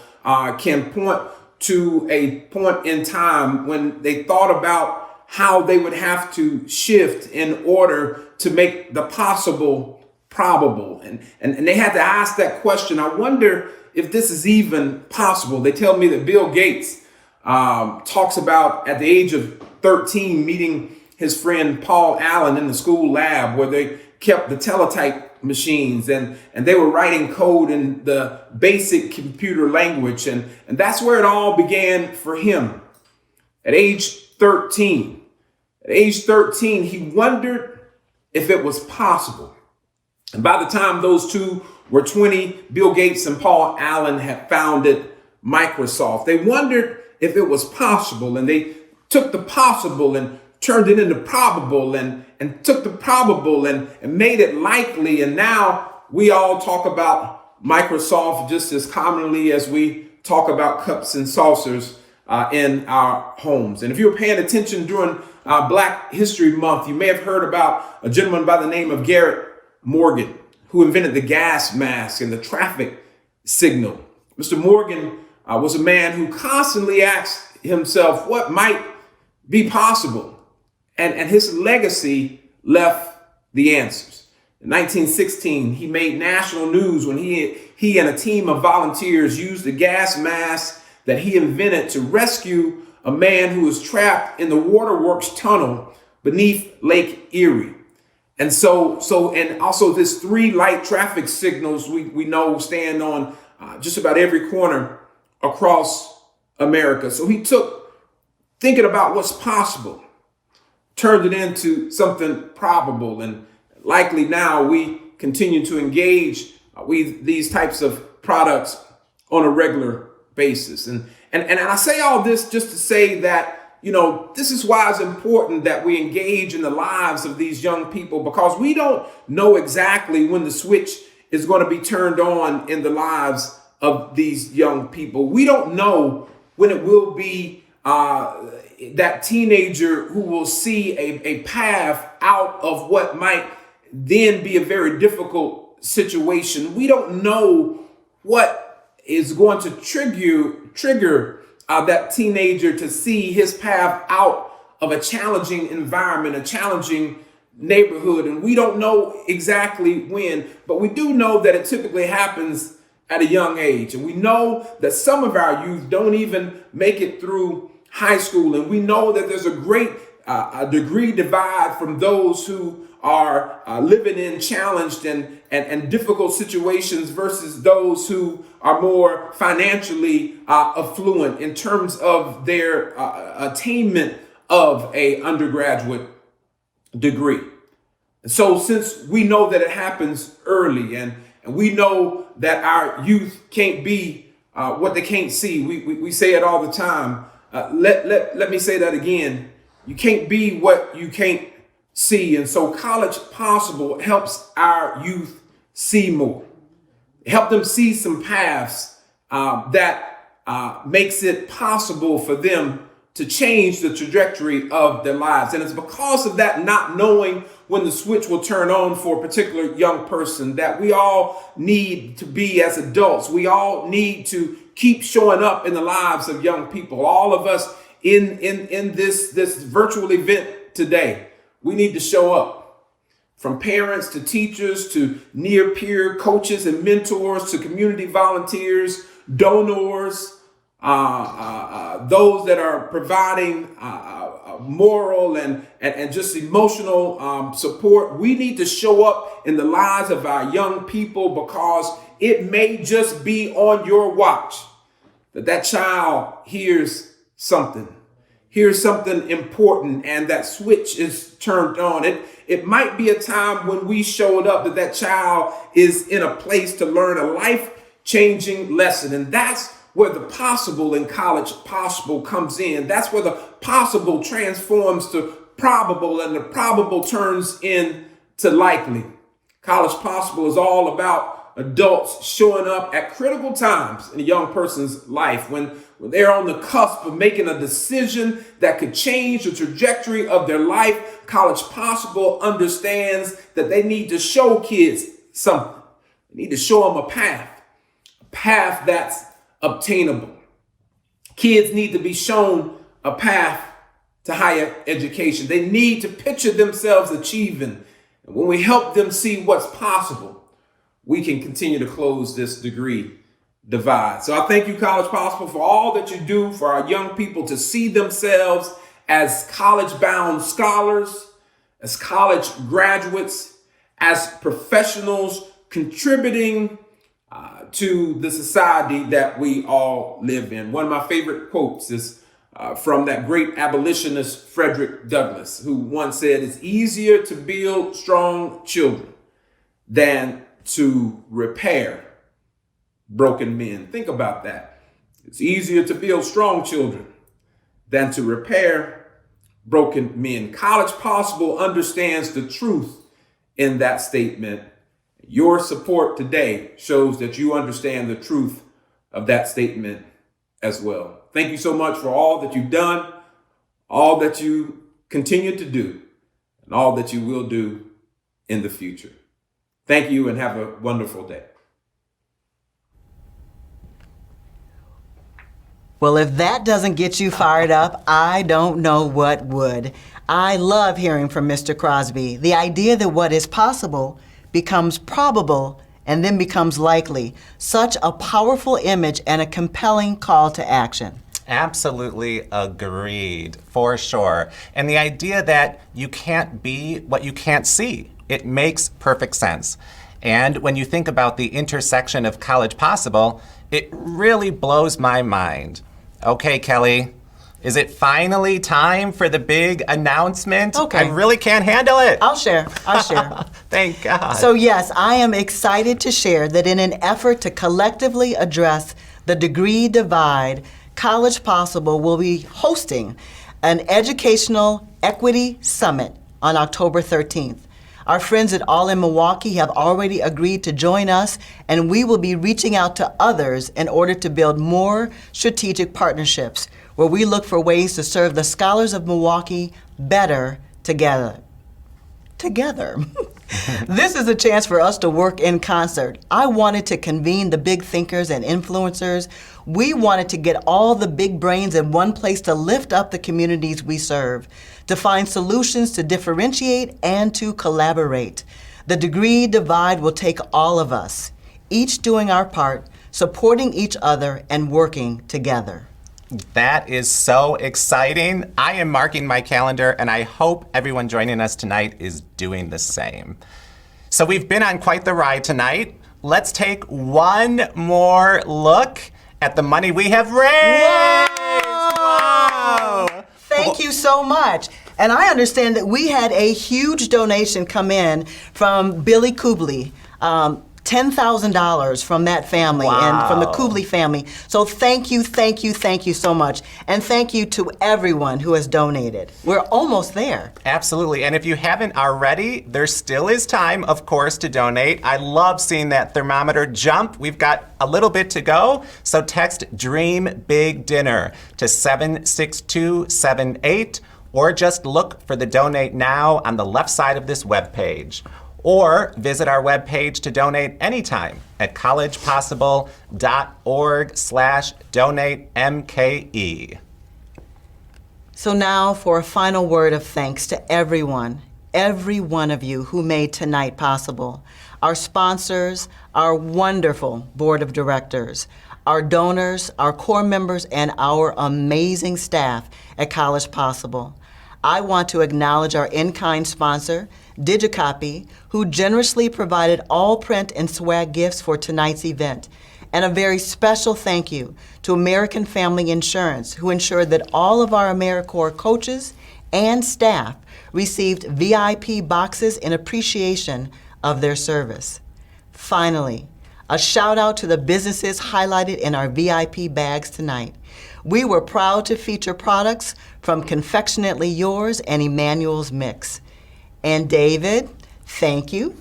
can point to a point in time when they thought about how they would have to shift in order to make the possible probable. And they had to ask that question. I wonder if this is even possible. They tell me that Bill Gates talks about at the age of 13 meeting his friend Paul Allen in the school lab where they kept the teletype machines and they were writing code in the basic computer language. And that's where it all began for him at age 13. At age 13, he wondered if it was possible. And by the time those two were 20, Bill Gates and Paul Allen had founded Microsoft. They wondered if it was possible, and they took the possible and turned it into probable and took the probable and made it likely. And now we all talk about Microsoft just as commonly as we talk about cups and saucers in our homes. And if you were paying attention during Black History Month, you may have heard about a gentleman by the name of Garrett Morgan, who invented the gas mask and the traffic signal. Mr. Morgan was a man who constantly asked himself what might be possible. And his legacy left the answers. In 1916, he made national news when he and a team of volunteers used the gas mask that he invented to rescue a man who was trapped in the waterworks tunnel beneath Lake Erie. And and also this 3 light traffic signals we know stand on just about every corner across America. So he took thinking about what's possible, turned it into something probable, and likely now we continue to engage with these types of products on a regular basis. And I say all this just to say that, this is why it's important that we engage in the lives of these young people, because we don't know exactly when the switch is going to be turned on in the lives of these young people. We don't know when it will be that teenager who will see a path out of what might then be a very difficult situation. We don't know what is going to trigger that teenager to see his path out of a challenging environment, a challenging neighborhood. And we don't know exactly when, but we do know that it typically happens at a young age. And we know that some of our youth don't even make it through high school. And we know that there's a great degree divide from those who are living in challenged and difficult situations versus those who are more financially affluent in terms of their attainment of a undergraduate degree. And so since we know that it happens early and we know that our youth can't be what they can't see, we say it all the time. Let me say that again. You can't be what you can't see. And so College Possible helps our youth see more. Help them see some paths that makes it possible for them to change the trajectory of their lives. And it's because of that not knowing when the switch will turn on for a particular young person that we all need to be as adults. We all need to keep showing up in the lives of young people. All of us in this virtual event today, we need to show up. From parents to teachers to near peer coaches and mentors to community volunteers, donors, those that are providing moral and just emotional support. We need to show up in the lives of our young people because it may just be on your watch that child hears something important and that switch is turned on. It might be a time when we showed up that child is in a place to learn a life-changing lesson. And that's where the possible in College Possible comes in. That's where the possible transforms to probable and the probable turns into likely. College Possible is all about adults showing up at critical times in a young person's life when they're on the cusp of making a decision that could change the trajectory of their life. College Possible understands that they need to show kids something. They need to show them a path that's obtainable. Kids need to be shown a path to higher education. They need to picture themselves achieving. And when we help them see what's possible, we can continue to close this degree divide. So I thank you, College Possible, for all that you do for our young people to see themselves as college-bound scholars, as college graduates, as professionals contributing to the society that we all live in. One of my favorite quotes is from that great abolitionist Frederick Douglass, who once said, "It's easier to build strong children than to repair broken men." Think about that. It's easier to build strong children than to repair broken men. College Possible understands the truth in that statement. Your support today shows that you understand the truth of that statement as well. Thank you so much for all that you've done, all that you continue to do, and all that you will do in the future. Thank you and have a wonderful day. Well, if that doesn't get you fired up, I don't know what would. I love hearing from Mr. Crosby. The idea that what is possible becomes probable and then becomes likely. Such a powerful image and a compelling call to action. Absolutely agreed, for sure. And the idea that you can't be what you can't see, it makes perfect sense. And when you think about the intersection of College Possible, it really blows my mind. Okay, Kelly, is it finally time for the big announcement? Okay. I really can't handle it. I'll share. Thank God. So yes, I am excited to share that in an effort to collectively address the degree divide, College Possible will be hosting an educational equity summit on October 13th. Our friends at All in Milwaukee have already agreed to join us, and we will be reaching out to others in order to build more strategic partnerships where we look for ways to serve the scholars of Milwaukee better together. This is a chance for us to work in concert. I wanted to convene the big thinkers and influencers. We wanted to get all the big brains in one place to lift up the communities we serve, to find solutions to differentiate and to collaborate. The degree divide will take all of us, each doing our part, supporting each other and working together. That is so exciting. I am marking my calendar, and I hope everyone joining us tonight is doing the same. So we've been on quite the ride tonight. Let's take one more look at the money we have raised. Whoa! Thank you so much. And I understand that we had a huge donation come in from Billie Kubly. $10,000 from that family and from the Kubly family. So thank you so much. And thank you to everyone who has donated. We're almost there. Absolutely. And if you haven't already, there still is time, of course, to donate. I love seeing that thermometer jump. We've got a little bit to go. So text Dream Big Dinner to 76278, or just look for the Donate Now on the left side of this webpage. Or visit our webpage to donate anytime at collegepossible.org/donatemke. So now for a final word of thanks to everyone, every one of you who made tonight possible. Our sponsors, our wonderful board of directors, our donors, our core members, and our amazing staff at College Possible. I want to acknowledge our in-kind sponsor, Digicopy, who generously provided all print and swag gifts for tonight's event. And a very special thank you to American Family Insurance, who ensured that all of our AmeriCorps coaches and staff received VIP boxes in appreciation of their service. Finally, a shout out to the businesses highlighted in our VIP bags tonight. We were proud to feature products from Confectionately Yours and Emmanuel's Mix. And David, thank you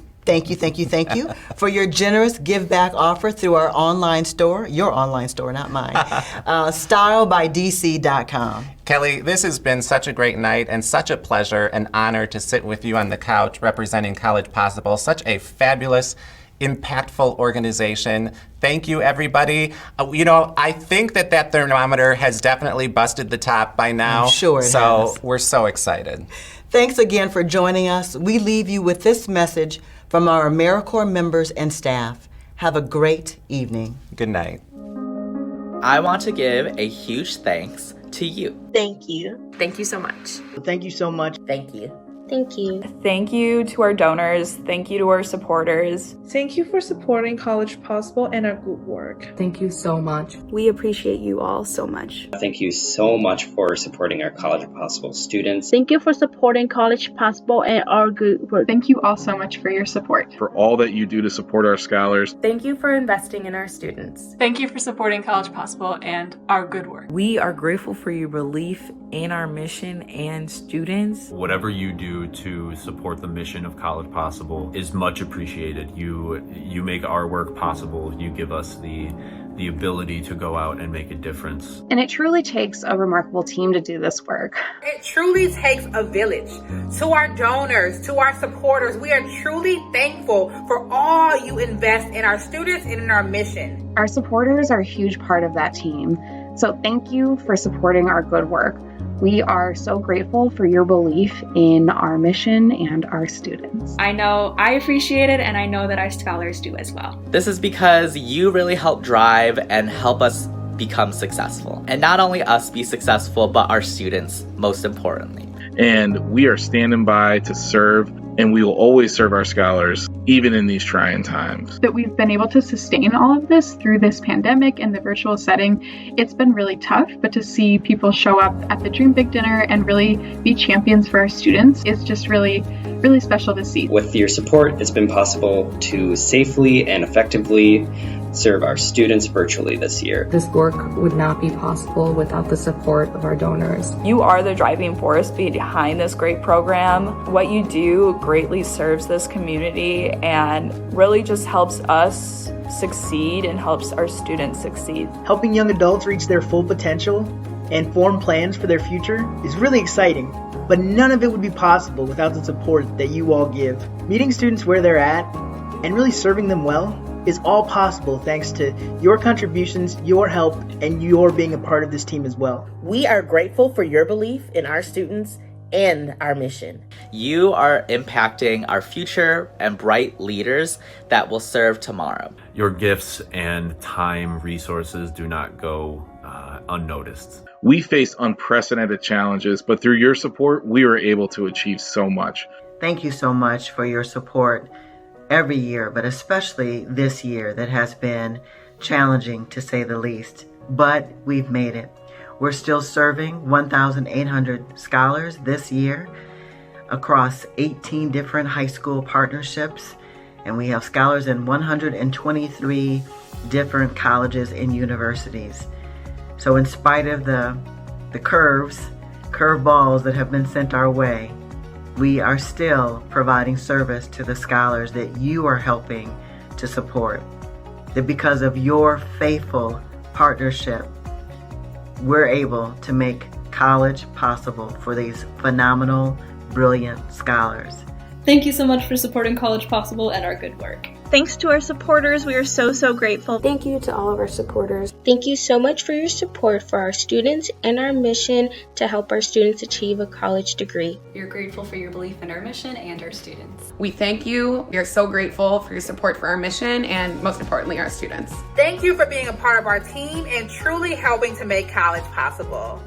for your generous give back offer through our online store, your online store, not mine, stylebydc.com. Kelly, this has been such a great night and such a pleasure and honor to sit with you on the couch representing College Possible, such a fabulous, impactful organization. Thank you, everybody. I think that thermometer has definitely busted the top by now. I'm sure it so has. We're so excited. Thanks again for joining us. We leave you with this message from our AmeriCorps members and staff. Have a great evening. Good night. I want to give a huge thanks to you. Thank you. Thank you so much. Thank you so much. Thank you. Thank you. Thank you to our donors. Thank you to our supporters. Thank you for supporting College Possible and our good work. Thank you so much. We appreciate you all so much. Thank you so much for supporting our College Possible students. Thank you for supporting College Possible and our good work. Thank you all so much for your support. For all that you do to support our scholars. Thank you for investing in our students. Thank you for supporting College Possible and our good work. We are grateful for your belief in our mission and students. Whatever you do to support the mission of College Possible is much appreciated. You make our work possible. You give us the ability to go out and make a difference. And it truly takes a remarkable team to do this work. It truly takes a village. To our donors, to our supporters, we are truly thankful for all you invest in our students and in our mission. Our supporters are a huge part of that team. So thank you for supporting our good work. We are so grateful for your belief in our mission and our students. I know I appreciate it, and I know that our scholars do as well. This is because you really help drive and help us become successful. And not only us be successful, but our students, most importantly. And we are standing by to serve, and we will always serve our scholars, even in these trying times. That we've been able to sustain all of this through this pandemic and the virtual setting, it's been really tough, but to see people show up at the Dream Big Dinner and really be champions for our students is just really, really special to see. With your support, it's been possible to safely and effectively serve our students virtually this year. This work would not be possible without the support of our donors. You are the driving force behind this great program. What you do greatly serves this community and really just helps us succeed and helps our students succeed. Helping young adults reach their full potential and form plans for their future is really exciting, but none of it would be possible without the support that you all give. Meeting students where they're at and really serving them well is all possible thanks to your contributions, your help, and your being a part of this team as well. We are grateful for your belief in our students and our mission. You are impacting our future and bright leaders that will serve tomorrow. Your gifts and time resources do not go unnoticed. We faced unprecedented challenges, but through your support, we were able to achieve so much. Thank you so much for your support every year, but especially this year that has been challenging to say the least. But we've made it. We're still serving 1,800 scholars this year across 18 different high school partnerships, and we have scholars in 123 different colleges and universities. So in spite of the curveballs that have been sent our way, we are still providing service to the scholars that you are helping to support. That because of your faithful partnership, we're able to make college possible for these phenomenal, brilliant scholars. Thank you so much for supporting College Possible and our good work. Thanks to our supporters, we are so grateful. Thank you to all of our supporters. Thank you so much for your support for our students and our mission to help our students achieve a college degree. We are grateful for your belief in our mission and our students. We thank you. We are so grateful for your support for our mission and most importantly, our students. Thank you for being a part of our team and truly helping to make college possible.